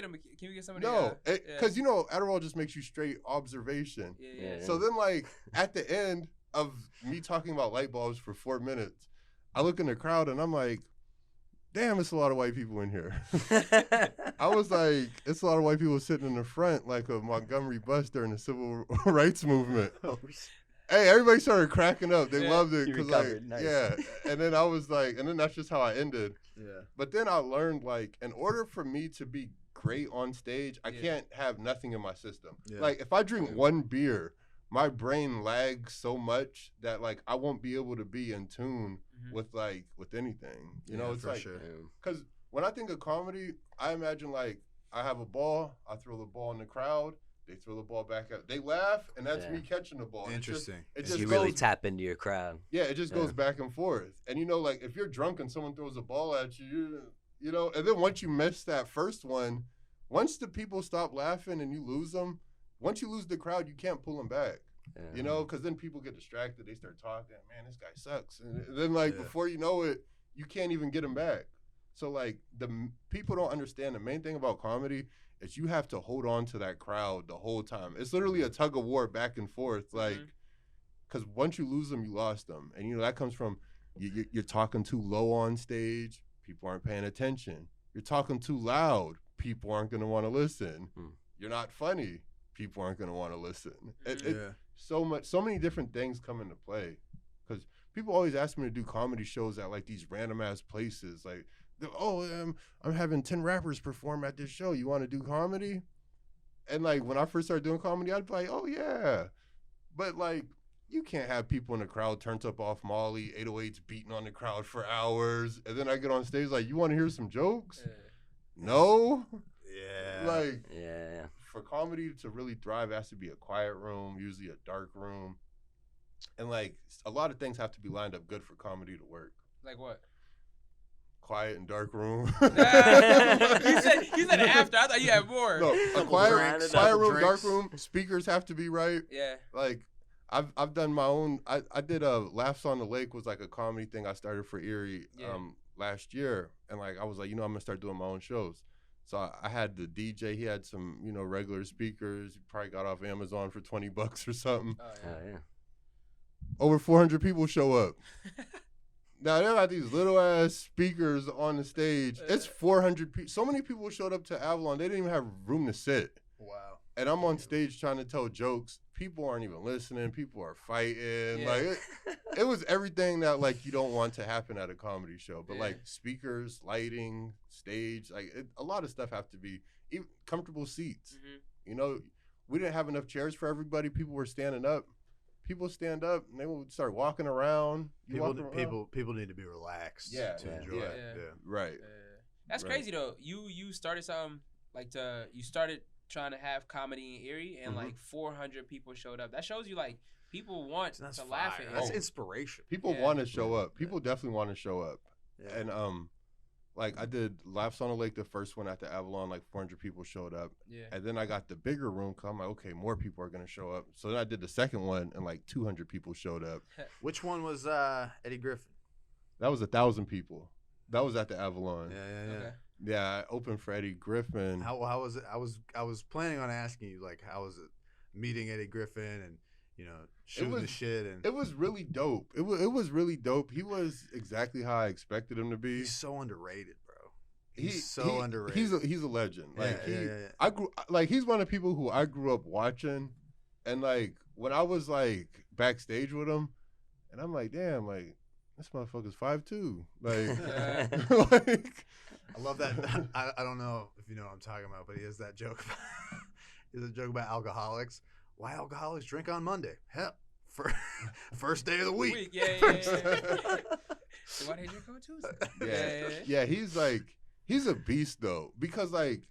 get somebody? No, because Adderall just makes you straight observation. Yeah. So then, like, at the end of me talking about light bulbs for 4 minutes, I look in the crowd and I'm like, damn, it's a lot of white people in here. I was like, it's a lot of white people sitting in the front like a Montgomery bus during the civil rights movement. Hey, everybody started cracking up. They loved it. You 'Cause, recovered. like, Nice. yeah. And then I was like, and then that's just how I ended. Yeah. But then I learned, like, in order for me to be great on stage, I can't have nothing in my system. Yeah. Like, if I drink one beer, my brain lags so much that, like, I won't be able to be in tune with anything. You know, it's for like, sure. because when I think of comedy, I imagine, like, I have a ball, I throw the ball in the crowd, they throw the ball back up, they laugh, and that's me catching the ball. Interesting. It just You goes, really tap into your crowd. yeah, it just goes back and forth. And like, if you're drunk and someone throws a ball at you, and then once you miss that first one, once the people stop laughing and you lose them, once you lose the crowd, you can't pull them back. Yeah. Because then people get distracted. They start talking, man, this guy sucks. And then, like, before you know it, you can't even get them back. So, like, people don't understand the main thing about comedy is you have to hold on to that crowd the whole time. It's literally a tug of war back and forth. Like, because once you lose them, you lost them. And, that comes from you're talking too low on stage. People aren't paying attention. You're talking too loud. People aren't going to want to listen. You're not funny. People aren't going to want to listen. So many different things come into play, because people always ask me to do comedy shows at like these random ass places. Like, I'm having 10 rappers perform at this show. You want to do comedy? And like, when I first started doing comedy, I'd be like, oh yeah. But like, you can't have people in the crowd turned up off Molly, 808s beating on the crowd for hours. And then I get on stage like, you want to hear some jokes? No. Yeah. Like, Yeah. for comedy to really thrive, it has to be a quiet room, usually a dark room. And like, a lot of things have to be lined up good for comedy to work. Like what? Quiet and dark room. You said after. I thought you had more. No, a quiet room, drinks. dark room. Speakers have to be right. Yeah. Like, I've done my own. I did a Laughs on the Lake, was like a comedy thing I started for Erie last year, and like I was like, I'm gonna start doing my own shows. So I had the DJ. He had some regular speakers. He probably got off Amazon for $20 or something. Oh, Yeah. Over 400 people show up. Now they got these little ass speakers on the stage. It's 400 people. So many people showed up to Avalon. They didn't even have room to sit. Wow. And I'm on stage trying to tell jokes. People aren't even listening. People are fighting. Yeah. Like it was everything that like you don't want to happen at a comedy show. But like speakers, lighting, stage, like a lot of stuff have to be even comfortable seats. We didn't have enough chairs for everybody. People were standing up. People stand up and they would start walking around. People need to be relaxed to enjoy it. Yeah. Right. That's crazy though. You started something like you started trying to have comedy in Erie, and like 400 people showed up. That shows you like people want to laugh at you. That's inspiration. People want to show up. People definitely want to show up. Yeah. And like I did Laughs on the Lake, the first one at the Avalon, like 400 people showed up. Yeah. And then I got the bigger room. I'm like, okay, more people are gonna show up. So then I did the second one, and like 200 people showed up. Which one was Eddie Griffin? That was 1,000 people. That was at the Avalon. Yeah. Okay. Yeah, I opened for Eddie Griffin. How was it? I was planning on asking you like how was it meeting Eddie Griffin and shooting the shit and It was really dope. It was really dope. He was exactly how I expected him to be. he's so underrated, bro. He's so underrated. He's a legend. Like yeah. I grew like he's one of the people who I grew up watching, and like when I was like backstage with him, and I'm like, damn, like this motherfucker's 5'2". Like, like I love that. I don't know if you know what I'm talking about, but he has that joke. He has a joke about alcoholics. Why alcoholics drink on Monday? Hell, for first day of the week. Yeah. So why they drink on Tuesday? yeah, he's a beast though, because like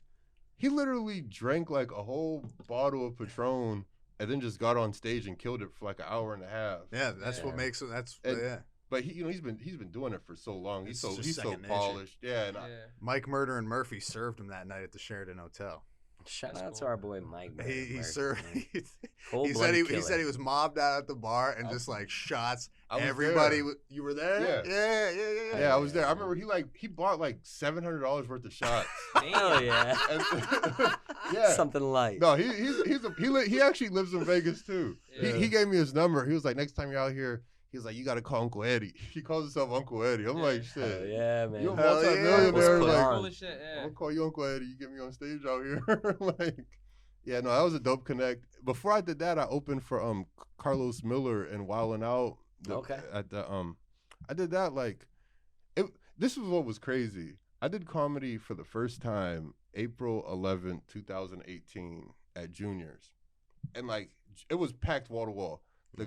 he literally drank like a whole bottle of Patron and then just got on stage and killed it for like an hour and a half. Yeah, that's what makes it. Yeah. But he's been doing it for so long. He's so second nature. polished. Yeah, and Mike Murder and Murphy served him that night at the Sheraton Hotel. Shout That's out cool. to our boy Mike. He served. He Cold-blooded said he was mobbed out at the bar and just like shots. Everybody, you were there? Yeah. Yeah, I was there. I remember he bought like $700 worth of shots. Hell yeah. Yeah. Something light. No, he actually lives in Vegas too. Yeah. He gave me his number. He was like, next time you're out here, he was like, you got to call Uncle Eddie. He calls himself Uncle Eddie. I'm like, Hell shit. yeah, man. You're a Hell yeah. multi-millionaire. What's Like, going Cool as shit, I'm yeah. gonna call you Uncle Eddie. You get me on stage out here. Like, yeah, no, that was a dope connect. Before I did that, I opened for Carlos Miller and Wildin' Out. Okay. At the I did that like, this was what was crazy. I did comedy for the first time April 11th, 2018 at Juniors, and like it was packed wall to wall.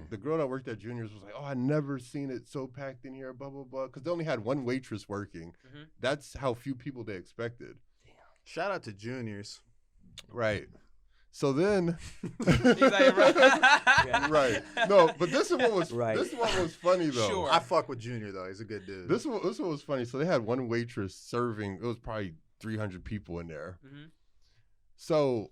The girl that worked at Juniors was like, "Oh, I never seen it so packed in here." Blah blah blah. Because they only had one waitress working. Mhm. That's how few people they expected. Shout out to juniors. Right. So then, He's like, right. No, but this is what was Right. this is what was funny though. Sure. I fuck with Junior though. He's a good dude. This one was funny. So they had one waitress serving. It was probably 300 people in there. Mhm. So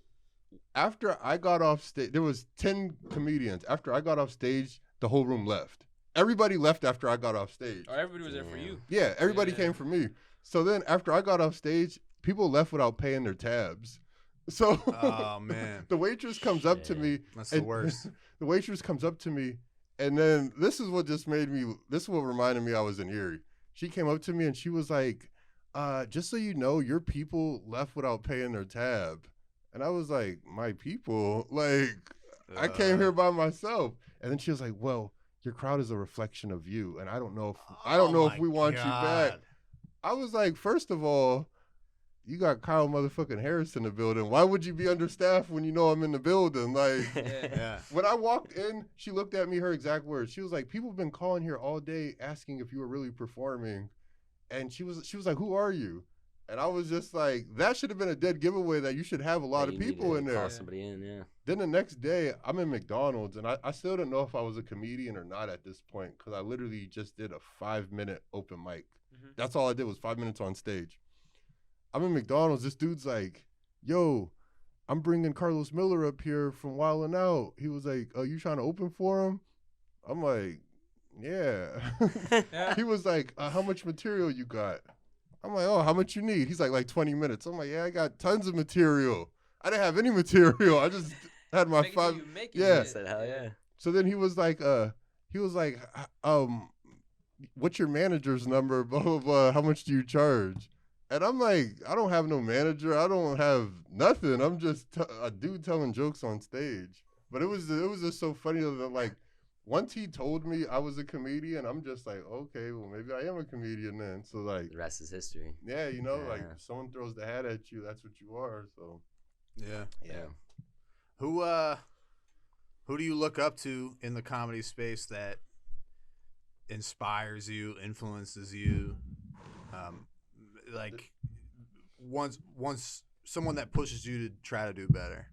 after I got off stage, there was 10 comedians. After I got off stage, the whole room left. Everybody left after I got off stage. Oh, everybody was there for you. Yeah, everybody Yeah. came for me. So then after I got off stage, people left without paying their tabs. So Oh man, the waitress comes up to me. that's the and- worst. The waitress comes up to me, and then this is what reminded me I was in Erie. She came up to me and she was like, just so you know, your people left without paying their tab. And I was like, my people? Like, I came here by myself. And then she was like, well, your crowd is a reflection of you, and I don't know if we want you back. I was like, first of all, you got Kyle motherfucking Harris in the building. Why would you be understaffed when you know I'm in the building? Like, Yeah. when I walked in, she looked at me, her exact words. She was like, people have been calling here all day asking if you were really performing. And she was like, who are you? And I was just like, that should have been a dead giveaway that you should have a lot of people in there. Call somebody in, yeah. Then the next day, I'm in McDonald's, and I still didn't know if I was a comedian or not at this point, because I literally just did a 5-minute open mic. Mhm. That's all I did was 5 minutes on stage. I'm in McDonald's. This dude's like, yo, I'm bringing Carlos Miller up here from Wildin' Out. He was like, oh, you trying to open for him? I'm like, yeah. Yeah. He was like, how much material you got? I'm like, oh, how much you need? He's like 20 minutes. I'm like, yeah, I got tons of material. I didn't have any material. I just had my Make it till 5. you make it, Yeah. I said, hell yeah. So then he was like, what's your manager's number? Blah, blah, blah. How much do you charge? And I'm like, I don't have no manager. I don't have nothing. I'm just a dude telling jokes on stage. But it was just so funny that like, once he told me I was a comedian, I'm just like, okay, well, maybe I am a comedian then. So like, The rest is history. yeah, you know, like Yeah. if someone throws the hat at you, that's what you are. So Yeah. Yeah. Who do you look up to in the comedy space that inspires you, influences you? Like once someone that pushes you to try to do better.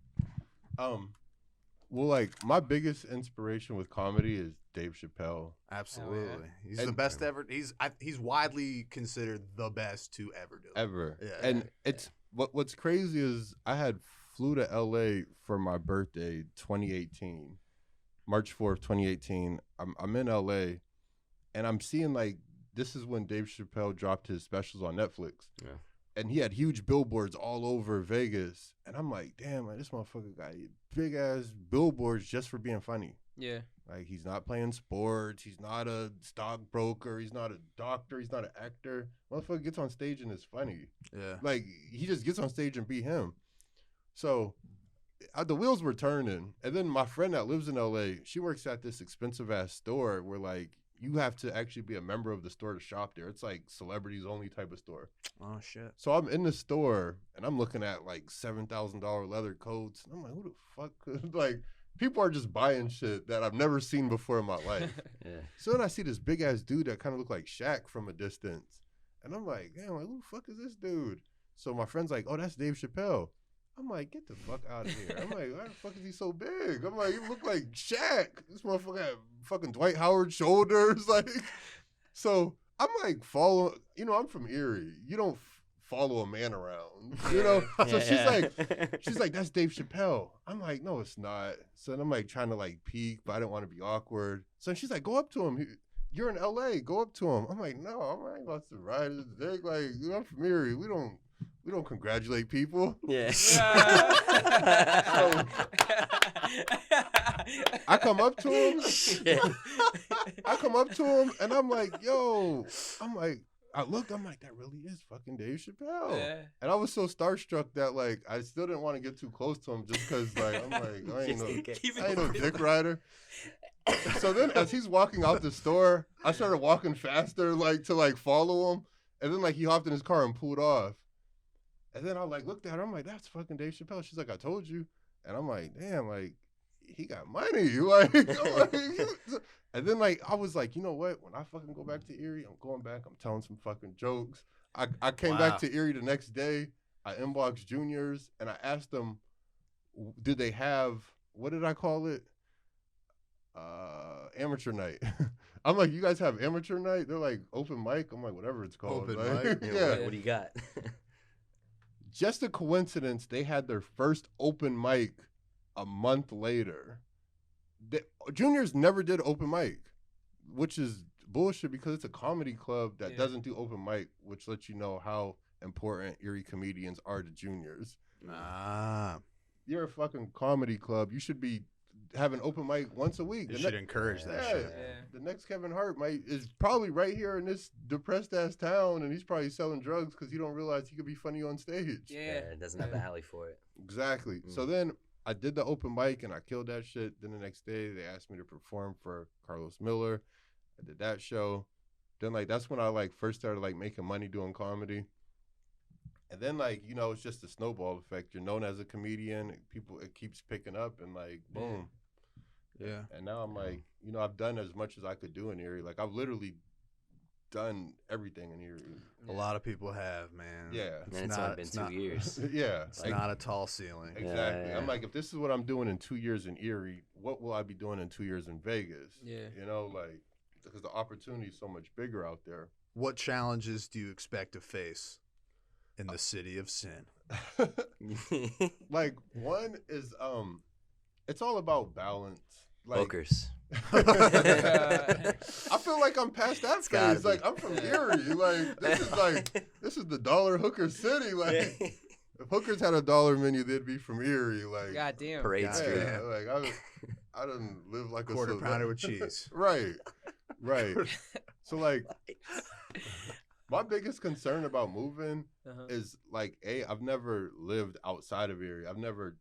well, like my biggest inspiration with comedy is Dave Chappelle. Absolutely. He's And- the best ever. He's widely considered the best to ever do it. Ever. Yeah. And it's what's crazy is I had flew to LA for my birthday 2018. March 4th, 2018. I'm in LA and I'm seeing like this is when Dave Chappelle dropped his specials on Netflix. Yeah. And he had huge billboards all over Vegas. And I'm like, damn, man, this motherfucker got big ass billboards just for being funny. Yeah. Like, he's not playing sports. He's not a stockbroker. He's not a doctor. He's not an actor. Motherfucker gets on stage and is funny. Yeah. Like, he just gets on stage and be him. So the wheels were turning. And then my friend that lives in LA, she works at this expensive ass store where, like, you have to actually be a member of the store to shop there. It's like celebrities only type of store. Oh shit. So I'm in the store and I'm looking at like $7,000 leather coats. And I'm like, who the fuck could, like, people are just buying shit that I've never seen before in my life. Yeah. So then I see this big ass dude that kind of looked like Shaq from a distance. And I'm like, damn, like, who the fuck is this dude? So my friend's like, oh, that's Dave Chappelle. I'm like, get the fuck out of here. I'm like, why the fuck is he so big? I'm like, you look like Shaq. This motherfucker had fucking Dwight Howard shoulders. Like, so I'm like, I'm from Erie. You don't follow a man around, So she's like, that's Dave Chappelle. I'm like, no, it's not. So then I'm like trying to like peek, but I didn't want to be awkward. So she's like, go up to him. You're in LA. Go up to him. I'm like, no, I ain't about to ride his dick. Like, I'm from Erie. We don't congratulate people. Yeah. So I come up to him. And I'm like, yo. I'm like, that really is fucking Dave Chappelle. Yeah. And I was so starstruck that, like, I still didn't want to get too close to him just because, like, I'm like, I ain't no dick rider. So then as he's walking out the store, I started walking faster, like, to, like, follow him. And then, like, he hopped in his car and pulled off. And then I, like, looked at her. I'm like, that's fucking Dave Chappelle. She's like, I told you. And I'm like, damn, like, he got money. Like, and then, like, I was like, you know what? When I fucking go back to Erie, I'm going back. I'm telling some fucking jokes. I came back to Erie the next day. I inboxed juniors, and I asked them, did they have, what did I call it? Amateur night. I'm like, you guys have amateur night? They're like, open mic? I'm like, whatever it's called. Open like, mic? Yeah. What do you got? Just a coincidence, they had their first open mic a month later. Juniors never did open mic, which is bullshit because it's a comedy club that doesn't do open mic, which lets you know how important Erie comedians are to juniors. Ah. You're a fucking comedy club. You should be having open mic once a week. You should encourage that shit. The next Kevin Hart is probably right here in this depressed ass town, and he's probably selling drugs because you don't realize he could be funny on stage. Yeah. It doesn't have the alley for it. Exactly. So then I did the open mic and I killed that shit. Then the next day they asked me to perform for Carlos Miller. I did that show. Then like that's when I like first started like making money doing comedy. And then like, it's just a snowball effect. You're known as a comedian. It keeps picking up and like boom. Yeah. And now I'm like, I've done as much as I could do in Erie. Like I've literally done everything in Erie. A lot of people have, man. Yeah. And it's only been 2 years. Yeah. It's not a tall ceiling. Exactly. Yeah. I'm like, if this is what I'm doing in 2 years in Erie, what will I be doing in 2 years in Vegas? Yeah. Like, because the opportunity is so much bigger out there. What challenges do you expect to face in the city of sin? Like, one is, it's all about balance. Like, Hookers. I feel like I'm past that gotta phase. be. Like, I'm from Erie. This is the dollar hooker city. Like, if hookers had a dollar menu, they'd be from Erie. Like, Goddamn. Parade God Street. damn. like I done live like a Quarter pounder with cheese. Right. So like, my biggest concern about moving is like, I've never lived outside of Erie. I've never,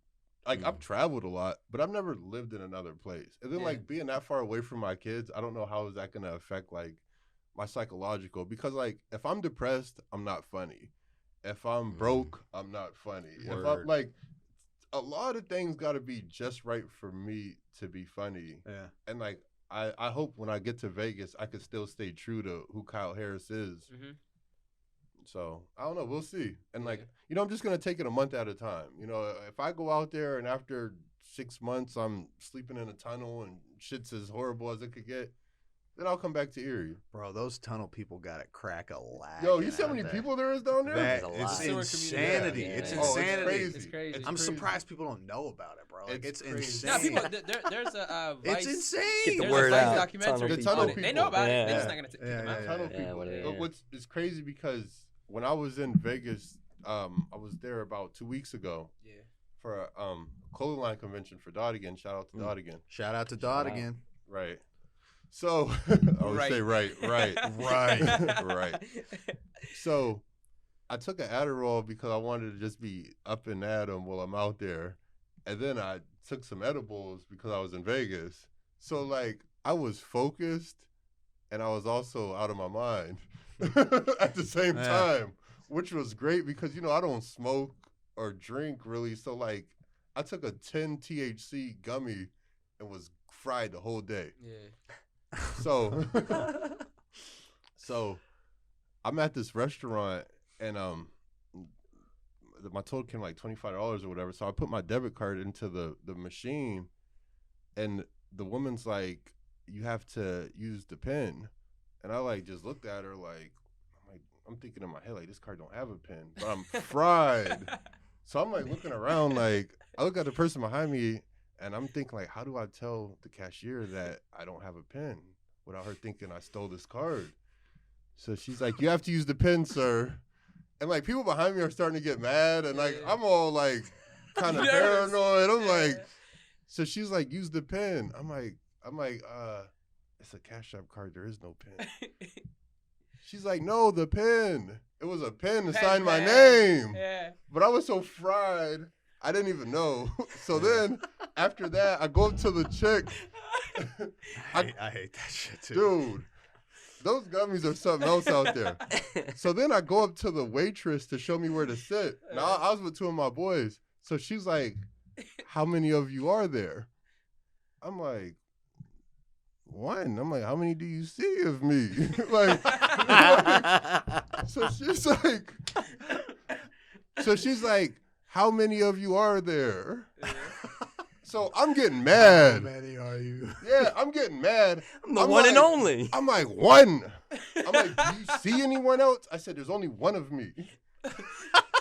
I've traveled a lot, but I've never lived in another place. And then like being that far away from my kids, I don't know how is that gonna affect like my psychological, because like if I'm depressed, I'm not funny. If I'm broke, I'm not funny. Word. If I'm like, a lot of things got to be just right for me to be funny. Yeah. And like, I hope when I get to Vegas, I can still stay true to who Kyle Harris is. Mm-hmm. So I don't know. We'll see. And like, I'm just going to take it a month at a time. If I go out there and after 6 months, I'm sleeping in a tunnel and shit's as horrible as it could get, Then I'll come back to Erie. Bro, those tunnel people got it crack a lack. Yo, you see how many people there is down there? That There's a it's lot. Sewer insanity. community. It's Yeah. Oh, it's insanity. crazy. It's crazy. I'm crazy. surprised people don't know about it, bro. Like It's it's crazy. insane. No, people. There's a It's Vice. insane. Get the There's word a Vice out. documentary. The tunnel on it. They people. know about it. Yeah. They're just not gonna take Yeah, them out. yeah, Tunnel yeah, people. what it But is. it's crazy because when I was in Vegas, I was there about 2 weeks ago Yeah. for a clothing line convention for Dodigan. Shout out to Dodigan. Shout out to Shout Dodd out. again. Right. So I would say right. Right. So I took an Adderall because I wanted to just be up and at 'em while I'm out there. And then I took some edibles because I was in Vegas. So like I was focused and I was also out of my mind at the same Yeah. time, which was great because, I don't smoke or drink really. So like I took a 10 THC gummy and was fried the whole day. Yeah. So, so I'm at this restaurant and my total came like $25 or whatever. So I put my debit card into the machine, and the woman's like, "You have to use the PIN," and I like just looked at her like, I'm thinking in my head like, this card don't have a PIN, but I'm fried. So I'm like looking around like I look at the person behind me. And I'm thinking, like, how do I tell the cashier that I don't have a PIN without her thinking I stole this card? So she's like, you have to use the PIN, sir. And, like, people behind me are starting to get mad. And, like, I'm all, like, kind of paranoid. I'm like, so she's like, use the PIN. I'm like, it's a Cash App card. There is no PIN. She's like, no, the PIN. It was a PIN to sign my name. Yeah. But I was so fried. I didn't even know. So then, after that, I go up to the chick. I hate that shit too. Dude, those gummies are something else out there. So then I go up to the waitress to show me where to sit. Now, I was with two of my boys. So she's like, how many of you are there? I'm like, one. I'm like, how many do you see of me? So she's like, how many of you are there? So I'm getting How mad. many are you? Yeah, I'm getting mad. I'm the one and only. I'm like, one. I'm like, do you see anyone else? I said, there's only one of me.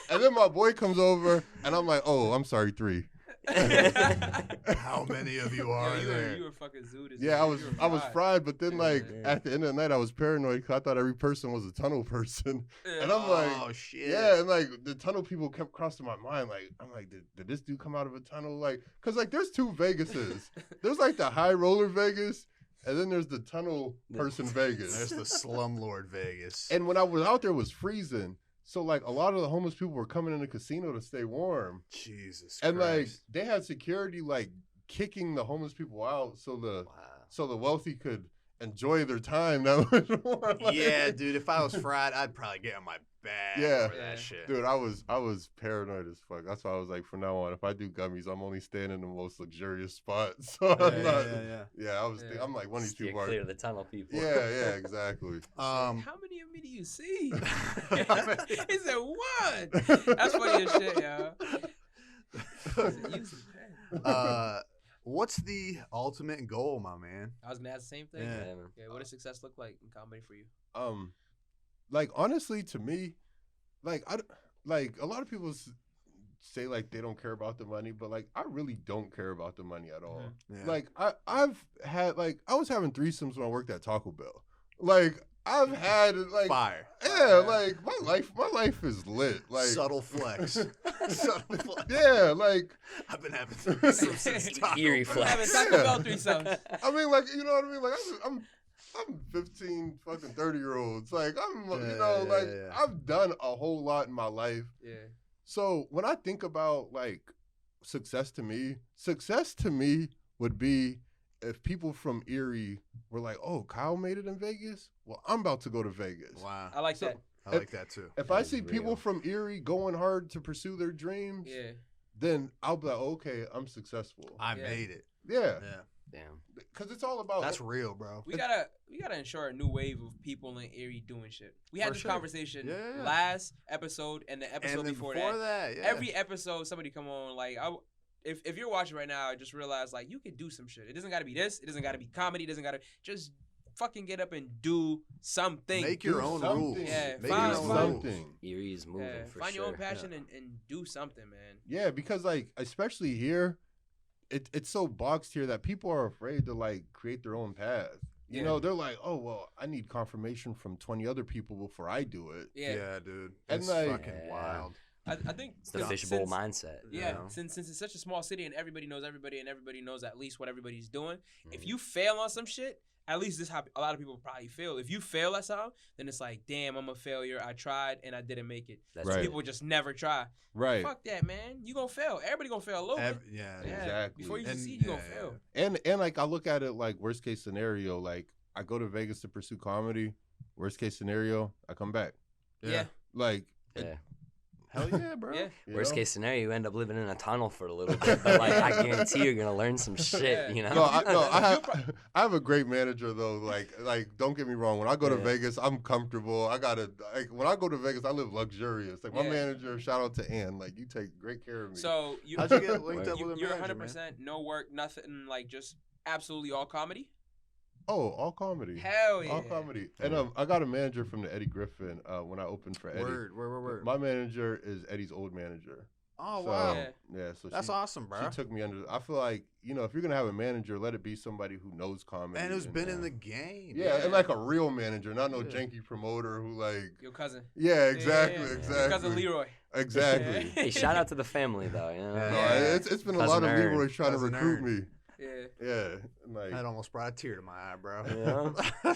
And then my boy comes over, and I'm like, oh, I'm sorry, three. How many of you are there? You were fucking zooted. Yeah, I was fried, but then like Yeah. at the end of the night, I was paranoid because I thought every person was a tunnel person, and I'm like, Oh shit. yeah, and like the tunnel people kept crossing my mind. Like, I'm like, did this dude come out of a tunnel? Like, cause like there's two Vegases. There's like the high roller Vegas, and then there's the tunnel person Vegas. There's the slumlord Vegas. And when I was out there, it was freezing. So like a lot of the homeless people were coming in the casino to stay warm. Jesus And like Christ. they had security like kicking the homeless people out so the wealthy could enjoy their time. Yeah, dude. If I was fried, I'd probably get on my back Yeah. for that shit. Dude, I was paranoid as fuck. That's why I was like, from now on, if I do gummies, I'm only staying in the most luxurious spots. So I'm not, yeah. I was I'm like one of these Steer people are. clear of the tunnel people. Yeah, exactly. How many of me do you see? He said one. That's funny as shit, yo. What's the ultimate goal, my man? I was gonna ask the same thing. Yeah. Yeah, man. Okay, what does success look like in comedy for you? Like honestly, to me, like like a lot of people say like they don't care about the money, but like I really don't care about the money at all. Yeah. Like I've had like I was having threesomes when I worked at Taco Bell. Like I've had like Fire. Yeah, like my life is lit. Like Subtle flex. Subtle flex. yeah, like I've been having threesomes since Taco Eerie Bell. flex. Having Taco Bell threesomes. I mean, like you know what I mean. Like I'm 15 fucking 30-year-olds. Like Yeah. I've done a whole lot in my life. Yeah. So when I think about like success to me would be if people from Erie were like, "Oh, Kyle made it in Vegas. Well, I'm about to go to Vegas." Wow. I like that. I like that too. If I That's see people real. from Erie going hard to pursue their dreams, Yeah. then I'll be like, "Okay, I'm successful." I Yeah. made it. Yeah, Yeah. Damn. because it's all about That's real, bro. We gotta ensure a new wave of people in Erie doing shit. We had For this sure. conversation Yeah. last episode and the episode And then before before that. yeah. Every episode, somebody come on like if you're watching right now, I just realize like you can do some shit. It doesn't gotta be this. It doesn't gotta be comedy. It doesn't gotta just fucking get up and do something. Make your Do own something. rules. Yeah, Make find your own something. rules. Erie is moving for Find sure. your own passion and do something, man. Yeah, because like especially here, it's so boxed here that people are afraid to like create their own path. You Yeah. know, they're like, oh well, I need confirmation from 20 other people before I do it. Yeah, Dude. And, It's like- fucking Yeah. wild. I think It's the fishbowl mindset. Yeah, you know? since it's such a small city and everybody knows everybody and everybody knows at least what everybody's doing. If Mhm. you fail on some shit, at least this is how a lot of people probably feel. If you fail at something, then it's like, damn, I'm a failure. I tried and I didn't make it. That's Right. it. People just never try. Right. Fuck that, man. You gonna fail. Everybody gonna fail a little bit. Yeah. Yeah. Exactly. Before you And- succeed, you gonna yeah, fail. And like I look at it like worst case scenario, like I go to Vegas to pursue comedy. Worst case scenario, I come back. Yeah. Like Yeah. Hell yeah, bro. Yeah. you Worst know? case scenario, you end up living in a tunnel for a little bit, but like I guarantee you're gonna learn some shit. Yeah. You know. No, I You have I have a great manager though. Like don't get me wrong. When I go to Yeah. Vegas, I'm comfortable. I gotta like when I go to Vegas, I live luxurious. Like my Yeah. manager, shout out to Ann. Like you take great care of me. So you How'd you get linked up you, with a you're manager, 100% no work, nothing, like just absolutely all comedy. all comedy. Hell yeah. All comedy. And I got a manager from the Eddie Griffin when I opened for Eddie. Word. My manager is Eddie's old manager. Oh, So, wow. Yeah. Yeah, so That's awesome, bro. She took me under. I feel like if you're gonna have a manager, let it be somebody who knows comedy And who's been in the game. yeah, Yeah. and like a real manager, not no Yeah. janky promoter who like. Your cousin. Yeah, exactly, Yeah, yeah, yeah. exactly. Your cousin Leroy. Exactly. Yeah. Hey, shout out to the family though. You know. Yeah. No, Yeah. it's been a Cousin lot of Ern. Leroy trying Cousin to recruit Ern. me. Yeah. Yeah, and like That almost brought a tear to my eye, bro. Yeah.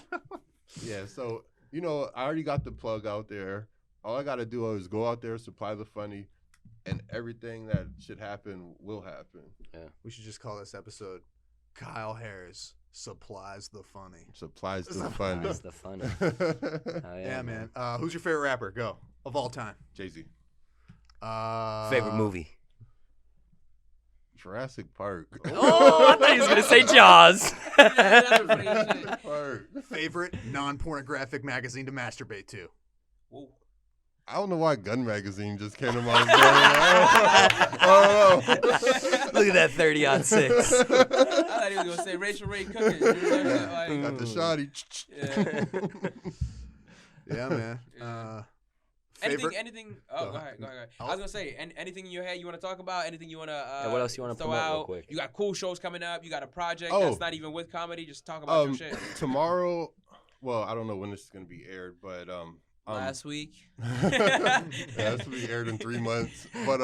yeah. So I already got the plug out there. All I got to do is go out there, supply the funny, and everything that should happen will happen. We should just call this episode Kyle Harris Supplies the Funny. Supplies the funny. That's the fun. Oh, Yeah, man. Who's your favorite rapper? Go. Of all time. Jay-Z. Favorite movie? Jurassic Park. Oh, I thought he was gonna say Jaws. That's funny as shit. Jurassic Park. Favorite non-pornographic magazine to masturbate to? Whoa. I don't know why Gun Magazine just came to my brain. I don't know. Look at that 30 on 6. I thought he was gonna say Rachel Ray cooking. Got Like, the shoddy. yeah. Yeah, man. Yeah. Favorite? Anything. Oh, go ahead. I was gonna say, anything in your head you want to talk about? Anything you want to? Yeah, what else you wanna throw promote real out? quick? You got cool shows coming up. You got a project Oh. that's not even with comedy. Just talk about your shit. Tomorrow, well, I don't know when this is gonna be aired, but Last week. yeah, this will be aired in 3 months. But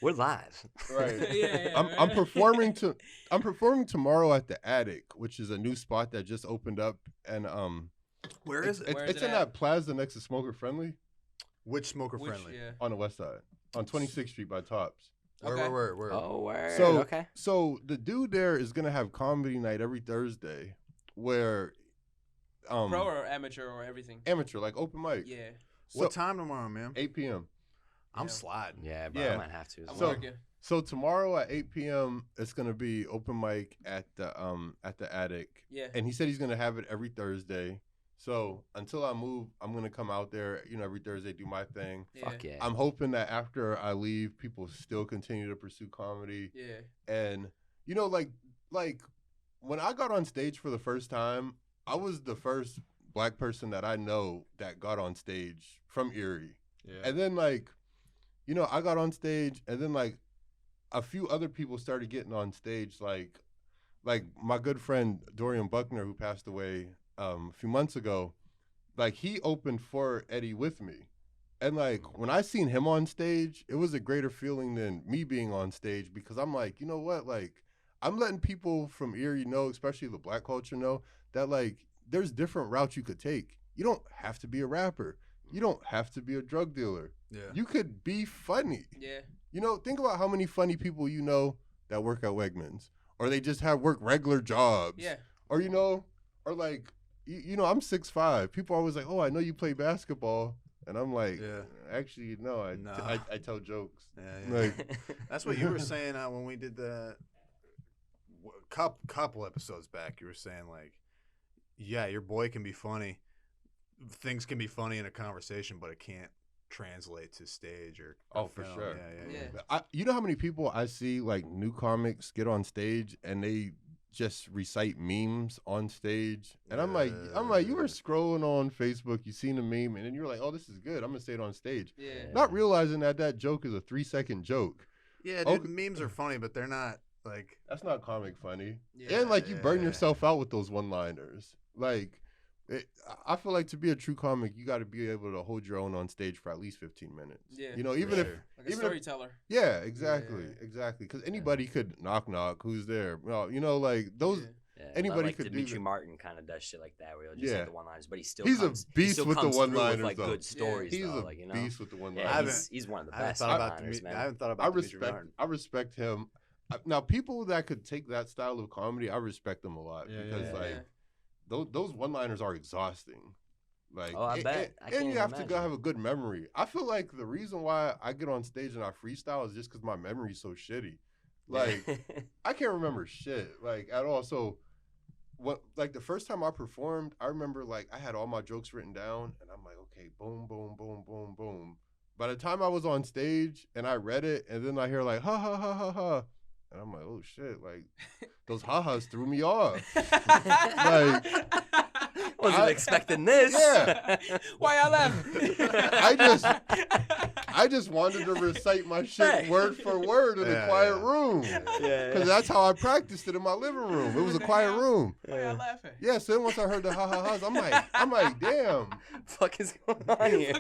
We're live. right. Yeah, I'm performing tomorrow at the Attic, which is a new spot that just opened up, and Where is it? Where is it's it in at? that plaza next to Smoker Friendly Which smoker Which, friendly? yeah. on the west side, on 26th Street by Tops. Okay. Where? Oh, word. So, okay. so the dude there is gonna have comedy night every Thursday, where, Pro or amateur or everything. amateur, like open mic. Yeah. So, What time tomorrow, man? 8 p.m. I'm Yeah. sliding. Yeah, bro. Yeah. I might have to. as I'm well. So- working. So tomorrow at 8 p.m. it's gonna be open mic at the Attic, Yeah. and he said he's gonna have it every Thursday. So until I move, I'm gonna come out there, every Thursday, do my thing. Yeah. Fuck yeah. I'm hoping that after I leave, people still continue to pursue comedy. Yeah. And like when I got on stage for the first time, I was the first black person that I know that got on stage from Erie. Yeah. And then I got on stage, and then a few other people started getting on stage, like my good friend Dorian Buckner, who passed away a few months ago. Like he opened for Eddie with me, and when I seen him on stage, it was a greater feeling than me being on stage, because I'm like, you know what, I'm letting people from Erie know, especially the black culture, know that there's different routes you could take. You don't have to be a rapper. You don't have to be a drug dealer. Yeah. You could be funny. Yeah. Think about how many funny people that work at Wegmans, or they just have work regular jobs. Yeah. Or I'm 6'5". People are always like, "Oh, I know you play basketball," and I'm like, Yeah. "Actually, no. I tell jokes." Yeah. Like, That's what you were saying when we did the couple episodes back. You were saying yeah, your boy can be funny. Things can be funny in a conversation, but it can't translate to stage or for film. sure. Yeah. you know how many people I see new comics get on stage and they just recite memes on stage. And I'm like, you were scrolling on Facebook, you seen a meme, and then you're like, oh, this is good. I'm gonna say it on stage. Yeah. Not realizing that joke is a 3-second joke. Yeah, dude, memes are funny, but they're not like. That's not comic funny. Yeah. And like you burn yourself out with those one-liners. Like, I feel like to be a true comic, you got to be able to hold your own on stage for at least 15 minutes. Yeah. You know, even if like a storyteller. yeah, exactly. Because anybody could knock, who's there? Well, you know, like those. Yeah, Anybody like could do Dimitri that. Martin kind of does shit like that, where he'll just have the one-liners, but He's comes, a beast still with the comes through one-liners, with, like though. good stories, He's though. a Like, you know, beast with the yeah, one-liners. he's one of the I haven't best thought about one-liners, man. I haven't thought about Dimitri Martin. I respect him. Now, people that could take that style of comedy, I respect them a lot because those one-liners are exhausting. Like, Oh, I bet. I and can't you even have to imagine. have a good memory. I feel like the reason why I get on stage and I freestyle is just because my memory's so shitty. Like, I can't remember shit, like, at all. So, like, the first time I performed, I remember, like, I had all my jokes written down, and I'm like, okay, boom, boom, boom, boom, boom. By the time I was on stage and I read it, and then I hear, like, ha, ha, ha, ha, ha. And I'm like, oh, shit, like, those ha-has threw me off. Like, wasn't expecting this. Yeah. Why y'all laughing? I just wanted to recite my shit word for word in a quiet room. Because that's how I practiced it in my living room. It was a quiet room. Why y'all laughing? Yeah, so then once I heard the ha-ha-has, I'm like, damn. Fuck is going on here?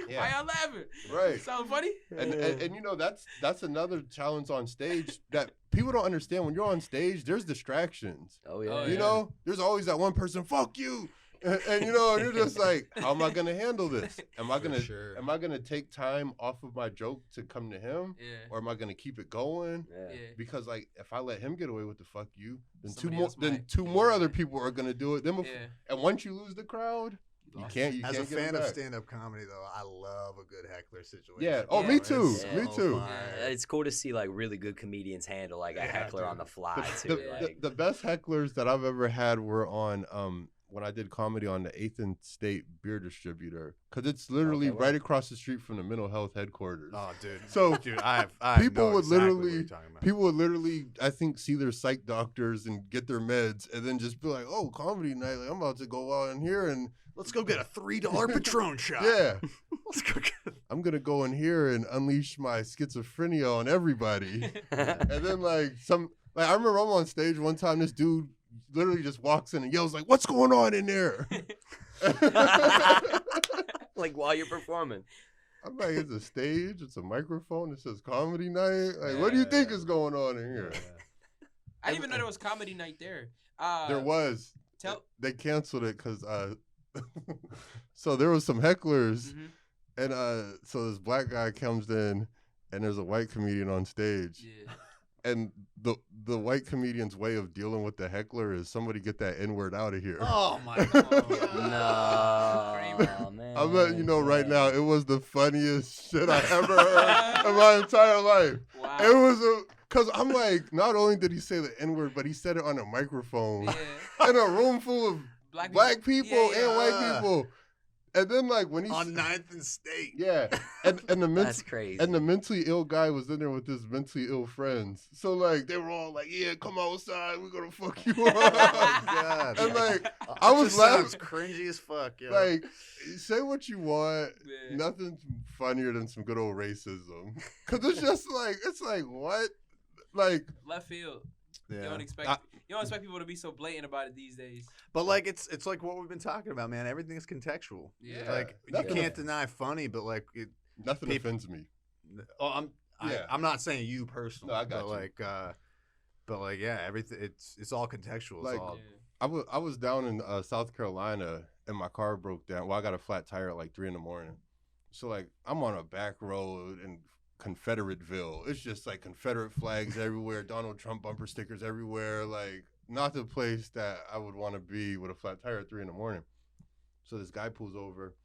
Why y'all laughing? Right. Sound funny? And you know, that's another challenge on stage that people don't understand. When you're on stage, there's distractions. Oh, yeah. You know, there's always that one person, fuck you. And you know, you're just like, how am I gonna handle this? Am I gonna take time off of my joke to come to him? Yeah. Or am I gonna keep it going? Yeah. Because like if I let him get away with the fuck you, then Somebody two else more might. other people are gonna do it. Then and once you lose the crowd, you can't As a get fan them of back. stand-up comedy, though, I love a good heckler situation. Yeah. Oh, me too. It's Me too. fun. It's cool to see like really good comedians handle like a heckler on the fly too. The best hecklers that I've ever had were on when I did comedy on the 8th and State Beer Distributor, because it's literally right across the street from the mental health headquarters. Oh, dude. So dude, I people know would exactly what literally you're talking about. people would literally I think see their psych doctors and get their meds and then just be like, oh, comedy night, like, I'm about to go out in here and Let's go get a $3 Patron shot. yeah, Let's go get. I'm gonna go in here and unleash my schizophrenia on everybody. And then like I remember I'm on stage one time, this dude literally just walks in and yells like, what's going on in there? Like while you're performing. I'm like, it's a stage, it's a microphone, it says comedy night. Like, what do you think is going on in here? I didn't even know there was comedy night there. There was. Tell. They canceled it because so there was some hecklers and so this black guy comes in and there's a white comedian on stage. Yeah. And the white comedian's way of dealing with the heckler is somebody get that N-word out of here. Oh my god. No, man. I'm letting you know right now, it was the funniest shit I ever heard in my entire life. Wow. It was because I'm like, not only did he say the N-word, but he said it on a microphone in a room full of black people and white people. And then like when he on 9th and State. Yeah. And the That's crazy. And the mentally ill guy was in there with his mentally ill friends. So like they were all like, yeah, come outside, we're gonna fuck you up. Oh god. And like I was sounds laughing cringy as fuck, yo. like, say what you want. Nothing's funnier than some good old racism. Cause it's just like what? Like left field. Yeah. You don't expect people to be so blatant about it these days. But like it's like what we've been talking about, man. Everything's contextual. Yeah. Like Nothing you can't deny funny, but like nothing offends me. Oh, I'm not saying you personally. No, I got but you. But like yeah, everything it's all contextual. Like, It's all I was down in South Carolina and my car broke down. Well, I got a flat tire at like 3 a.m. So like I'm on a back road in Confederateville. It's just like Confederate flags everywhere, Donald Trump bumper stickers everywhere. Like not the place that I would want to be with a flat tire at 3 a.m. So this guy pulls over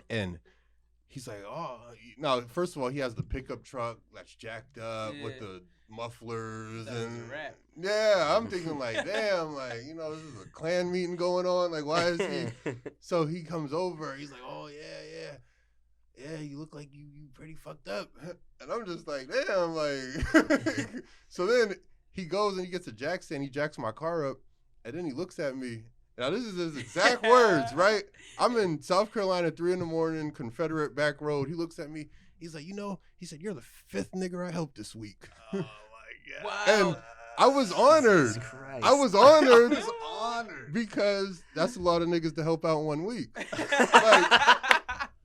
and he's like, oh, now first of all, he has the pickup truck that's jacked up with the mufflers That was and a wrap. yeah, I'm thinking like, damn, like, you know, this is a Klan meeting going on. Like, why is he? So he comes over. He's like, oh yeah, you look like you pretty fucked up. And I'm just like, damn, like. So then he goes and he gets a jack stand. He jacks my car up, and then he looks at me. Now, this is his exact words, right? I'm in South Carolina, 3 a.m, Confederate back road. He looks at me. He's like, he said, you're the 5th nigga I helped this week. Oh my god! And I was honored. Jesus Christ. I was honored. honored. Because that's a lot of niggas to help out in 1 week. Like,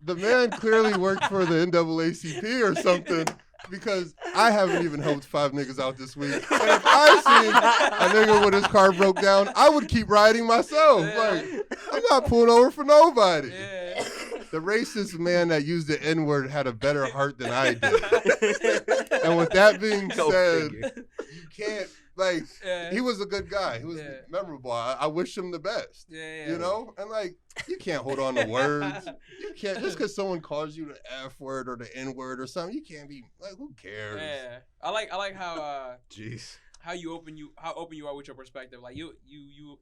the man clearly worked for the NAACP or something, because I haven't even helped 5 niggas out this week. And if I seen a nigga with his car broke down, I would keep riding myself. Like, I'm not pulling over for nobody. Yeah. The racist man that used the N-word had a better heart than I did. And with that being Go said, figure. you can't, like, Yeah. he was a good guy. He was Yeah. memorable. I wish him the best. Yeah. You know? And, like, you can't hold on to words. You can't, just because someone calls you the F word or the N word or something, you can't be, like, who cares? Yeah. I like how Jeez. how open you are with your perspective. Like you're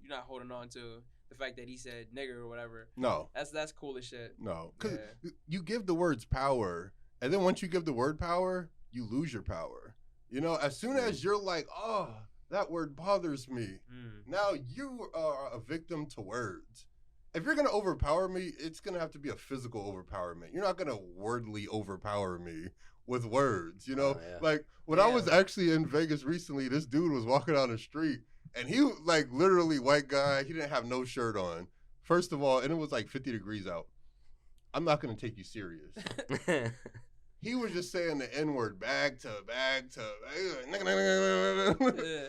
not holding on to the fact that he said nigger or whatever. No. That's cool as shit. No. Because Yeah. you give the words power, and then once you give the word power, you lose your power. You know, as soon as you're like, oh, that word bothers me, now you are a victim to words. If you're going to overpower me, it's going to have to be a physical overpowerment. You're not going to wordly overpower me with words, you know? Oh, yeah. Like, when I was actually in Vegas recently, this dude was walking down the street, and he, like, literally white guy, he didn't have no shirt on. First of all, and it was like 50 degrees out. I'm not going to take you serious. He was just saying the N-word, bag to. Yeah.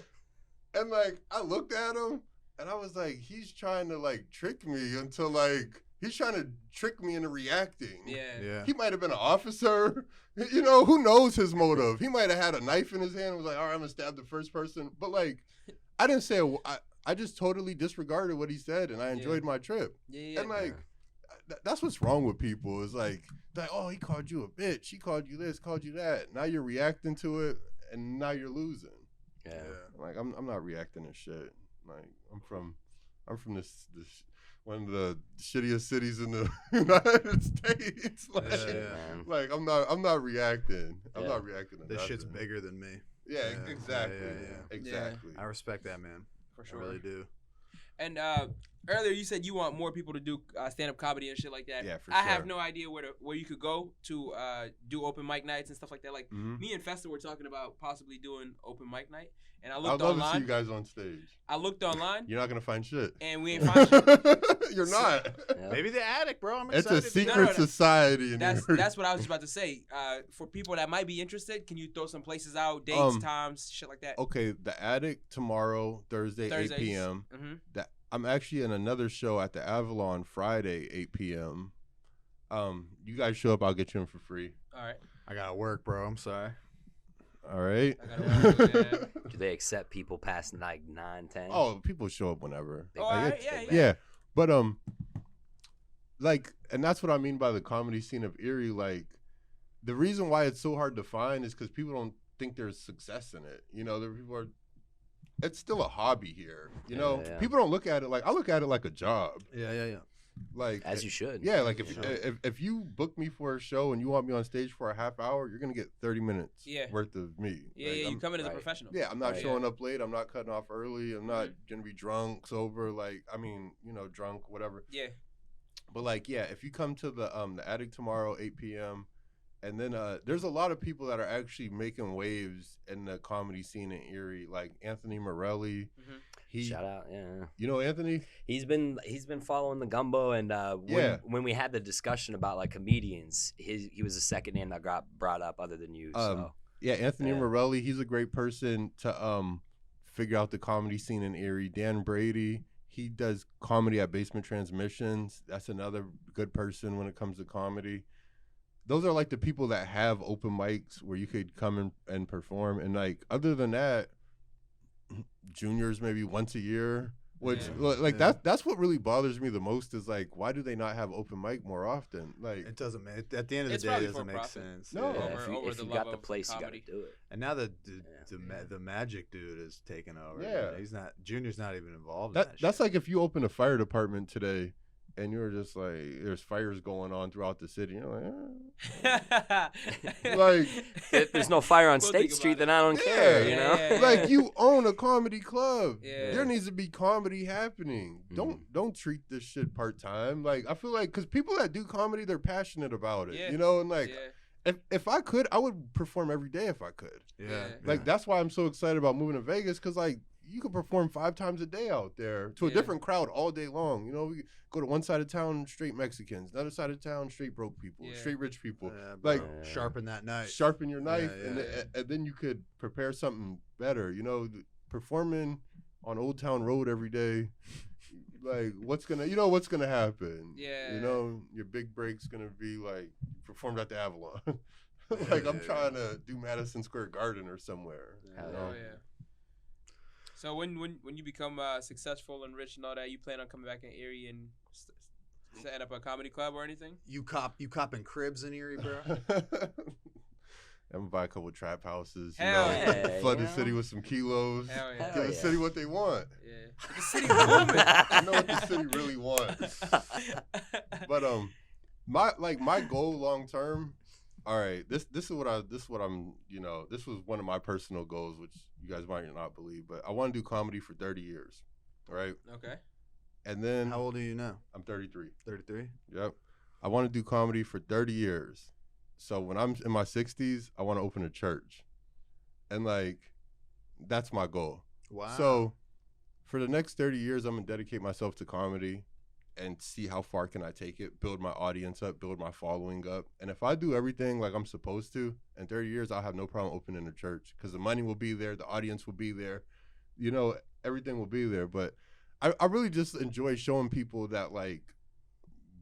And, like, I looked at him, and I was like, he's trying to, like, trick me into, like, he's trying to trick me into reacting. Yeah. He might have been an officer. You know, who knows his motive? He might have had a knife in his hand and was like, all right, I'm going to stab the first person. But, like, I didn't say, I just totally disregarded what he said, and I enjoyed my trip. Yeah. And, like, that's what's wrong with people. Is like, oh, he called you a bitch. He called you this, called you that. Now you're reacting to it, and now you're losing. Yeah. Like, I'm not reacting to shit. Like, I'm from this one of the shittiest cities in the United States. Like, Man. like I'm not reacting. I'm Yeah. not reacting to This shit's nothing. bigger than me. Yeah, Yeah. exactly. Yeah. Exactly. I respect that, man. For sure. I really do. And earlier you said you want more people to do stand-up comedy and shit like that. Yeah, for I have sure. no idea where you could go to do open mic nights and stuff like that. Like Mhm. me and Festa were talking about possibly doing open mic night, and I I'd looked love to see online. you guys on stage. I looked online, You're not gonna find shit. and we ain't find shit. You're not. Yeah. Maybe the attic, bro. I'm It's excited. a secret No. society. In That's New York. that's what I was about to say. For people that might be interested, can you throw some places out, dates, times, shit like that? Okay, the attic tomorrow, Thursday, 8 Thursdays. p.m. Mm-hmm. I'm actually in another show at the Avalon Friday, 8 p.m. You guys show up, I'll get you in for free. All right. I gotta work, bro. I'm sorry. All right. I gotta work, yeah. Do they accept people past like 9, 10? Oh, people show up whenever. Oh, all right, Big yeah, bag. Yeah, but like, and that's what I mean by the comedy scene of Erie. Like, the reason why it's so hard to find is because people don't think there's success in it. You know, people are. It's still a hobby here. You know, Yeah. people don't look at it like I look at it like a job. Yeah. Like As you should. Yeah, like You know? if you book me for a show and you want me on stage for a half hour, you're gonna get 30 minutes Yeah. worth of me. Yeah, Like, yeah. You I'm- come in as a right. professional. yeah, I'm not Right. showing up late. I'm not cutting off early. I'm not Mm-hmm. gonna be drunk, sober. Like, I mean, you know, drunk, whatever. Yeah. But like, yeah, if you come to the attic tomorrow, 8 p.m., and then there's a lot of people that are actually making waves in the comedy scene in Erie, like Anthony Morelli. Mhm. He, Shout out, yeah. you know Anthony? He's been following the Gumbo, and Yeah. when we had the discussion about like comedians, he was the second name that got brought up other than you. So Yeah, Anthony Yeah. Morelli. He's a great person to figure out the comedy scene in Erie. Dan Brady. He does comedy at Basement Transmissions. That's another good person when it comes to comedy. Those are like the people that have open mics where you could come and perform. And like, other than that, juniors maybe once a year, which Yeah. like Yeah. that's what really bothers me the most is like, why do they not have open mic more often? Like, It doesn't make at the end of It's the day, it probably doesn't for make profit. sense. No. yeah, Over- over if the you love got the of place, comedy. you got to do it. And now the magic dude is taking over. Yeah. He's not. Junior's not even involved. in that's shit. like if you open a fire department today and you're just like, there's fires going on throughout the city. You're like, like, If there's no fire on We'll State think Street, about then it. I don't care, you Yeah, know? yeah, yeah. like you own a comedy club. Yeah. There needs to be comedy happening. Don't treat this shit part time. Like I feel like because people that do comedy, they're passionate about it. Yeah. You know, and like Yeah. if I could, I would perform every day if I could. Yeah. Like that's why I'm so excited about moving to Vegas because like you could perform 5 times a day out there to a Yeah. different crowd all day long. You know, we go to one side of town, straight Mexicans, another side of town, straight broke people, Yeah. straight rich people. Yeah, Like bro. Sharpen that knife. sharpen your knife, Yeah. and then you could prepare something better. You know, performing on Old Town Road every day. Like what's gonna happen? Yeah. You know, your big break's gonna be like you performed at the Avalon. Like I'm trying to do Madison Square Garden or somewhere. Hell You yeah. know? Oh yeah. So when you become successful and rich and all that, you plan on coming back in Erie and setting up a comedy club or anything? You copping cribs in Erie, bro? I'm gonna buy a couple trap houses. Hell yeah, flood you the know? city with some kilos. Hell yeah. Give the yeah. city what they want. Yeah. The city booming. I know what the city really wants. But my goal long term. All right, this is what I'm this was one of my personal goals, which you guys might not believe, but I want to do comedy for 30 years, right? Okay. And then How old are you now? I'm 33. 33. Yep, I want to do comedy for 30 years. So when I'm in my 60s, I want to open a church, and like that's my goal. Wow. So for the next 30 years, I'm gonna dedicate myself to comedy and see how far can I take it, build my audience up, build my following up. And if I do everything like I'm supposed to, in 30 years, I'll have no problem opening a church because the money will be there, the audience will be there, you know, everything will be there. But I really just enjoy showing people that like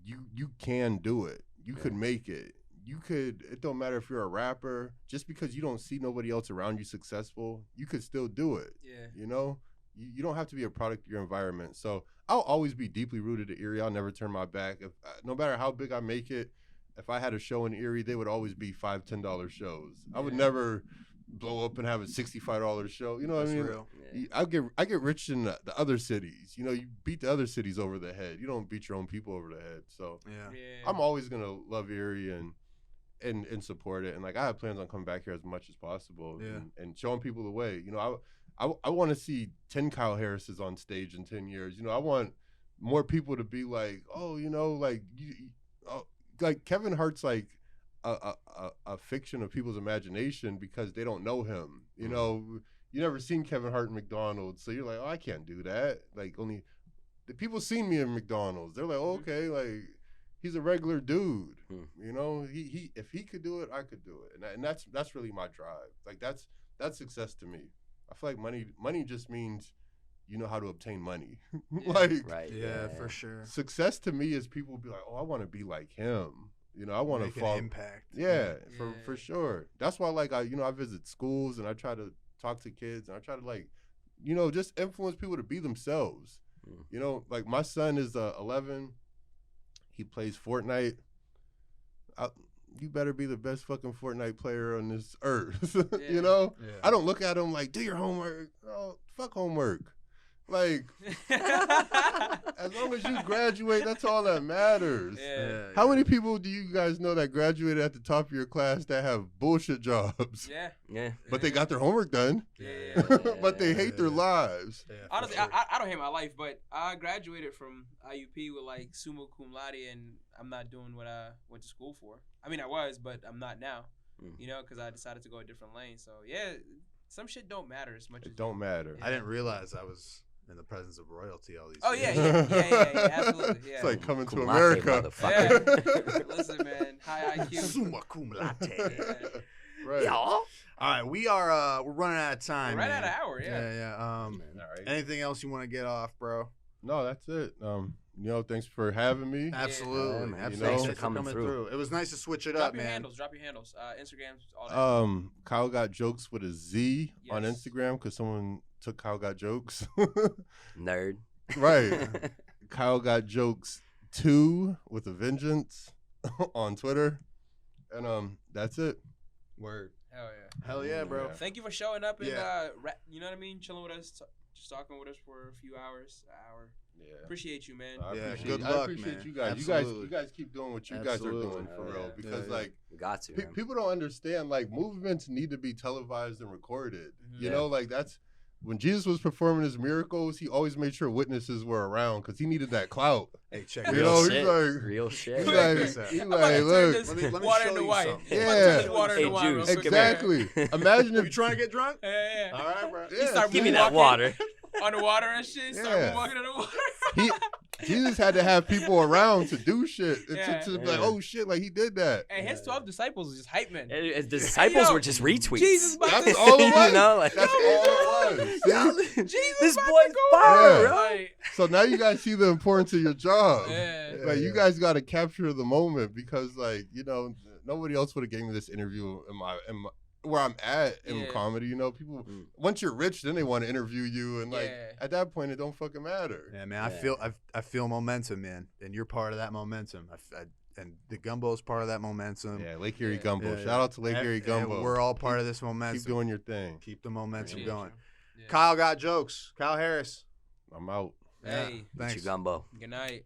you can do it. You could make it. It don't matter if you're a rapper, just because you don't see nobody else around you successful, you could still do it. Yeah. You know, you don't have to be a product of your environment. So I'll always be deeply rooted to Erie. I'll never turn my back. No matter how big I make it, if I had a show in Erie, they would always be $5, $10 shows. I would never blow up and have a $65 show. You know what I mean? Real. Yeah. I get rich in the other cities. You know, you beat the other cities over the head. You don't beat your own people over the head. So Yeah. Yeah. I'm always gonna love Erie and support it. And like I have plans on coming back here as much as possible. Yeah. And showing people the way. You know, I want to see 10 Kyle Harrises on stage in 10 years. You know, I want more people to be like, oh, you know, like like Kevin Hart's like a fiction of people's imagination because they don't know him. You know, you never seen Kevin Hart in McDonald's, so you're like, oh, I can't do that. Like only the people seen me in McDonald's. They're like, oh, okay, like he's a regular dude. You know, he if he could do it, I could do it, and that's really my drive. Like that's success to me. I feel like money just means you know how to obtain money. Like Right. Yeah, for sure. success to me is people be like, oh, I want to be like him. You know, I want Make to an fall. impact. Yeah, Yeah. for sure. That's why like I visit schools and I try to talk to kids and I try to like, you know, just influence people to be themselves. You know, like my son is 11. He plays Fortnite. You better be the best fucking Fortnite player on this earth. You know? Yeah. I don't look at him like, do your homework. Oh, fuck homework. Like, as long as you graduate, that's all that matters. Yeah. How many people do you guys know that graduated at the top of your class that have bullshit jobs? Yeah. Yeah. But they got their homework done. Yeah. But they hate their lives. Yeah, for Honestly, sure. I don't hate my life, but I graduated from IUP with like summa cum laude, and I'm not doing what I went to school for. I mean, I was, but I'm not now. You know, because I decided to go a different lane. So yeah, some shit don't matter as much as It don't matter. I didn't realize I was in the presence of royalty all these Oh years. yeah, absolutely. Yeah. It's like coming to Cum laude, America. motherfucker. Listen, man, high IQ. Summa cum laude. Right. Yeah. All right, we're running out of time. Right man. at an hour, yeah. Yeah. All right. Anything else you want to get off, bro? No, that's it. You know, thanks for having me. Absolutely. Yeah, man. Absolutely. Thanks Thanks for coming through. It was nice to switch it Drop up, your man. handles. Drop your handles. Instagram, all that. Kyle Got Jokes with a Z on Yes. Instagram because someone took Kyle Got Jokes. Nerd. Right. Kyle Got Jokes 2 with a vengeance on Twitter. And that's it. Word. Hell yeah. Hell yeah, bro. Yeah. Thank you for showing up and Yeah. you know what I mean, chilling with us, just talking with us for a few hours, an hour. Yeah. Appreciate you, man. Good I luck, appreciate man. you guys. Absolutely. You guys keep doing what you guys are Absolutely. doing for Oh, real. yeah. Because Yeah. like We got to, man. people don't understand, like movements need to be televised and recorded. You Yeah. know, like that's when Jesus was performing his miracles, he always made sure witnesses were around because he needed that clout. Hey, check You this Real know, out. he's shit. like- Real shit. He's Check like, this out. he's I'm about to like, turn look, this let me water show into you wine. something. I'm about to turn this Yeah. water Hey, into wine. Juice, real quick. exactly. Imagine You if trying to get drunk? Yeah. All right, bro. Yeah, start Give me see? that water. On the water and shit. Start Yeah. walking on the water. he Jesus had to have people around to do shit. Yeah. To be like, Yeah. oh shit, like he did that. And his 12 disciples was just hype men. The disciples Yo, were just retweets. Jesus about That's to all it was. You know, like, That's all it was. See? Jesus this about boy's to go fire, Yeah. bro. Like, So now you guys see the importance of your job. yeah. Like you guys got to capture the moment because, like, you know, nobody else would have gave me this interview in my where I'm at in Yeah. comedy. You know, people Mm. once you're rich, then they want to interview you, and like Yeah. at that point, it don't fucking matter. Yeah, man. Yeah. I feel momentum, man, and you're part of that momentum. And the Gumbo's part of that momentum. Yeah, Lake Erie Yeah. Gumbo. Yeah, Shout out to Lake And- Erie and Gumbo. we're all part of this momentum. Keep doing your thing. Keep the momentum Appreciate going. you. Yeah. Kyle got jokes. Kyle Harris. I'm out. Yeah, Hey, What you thanks. gumbo? good night.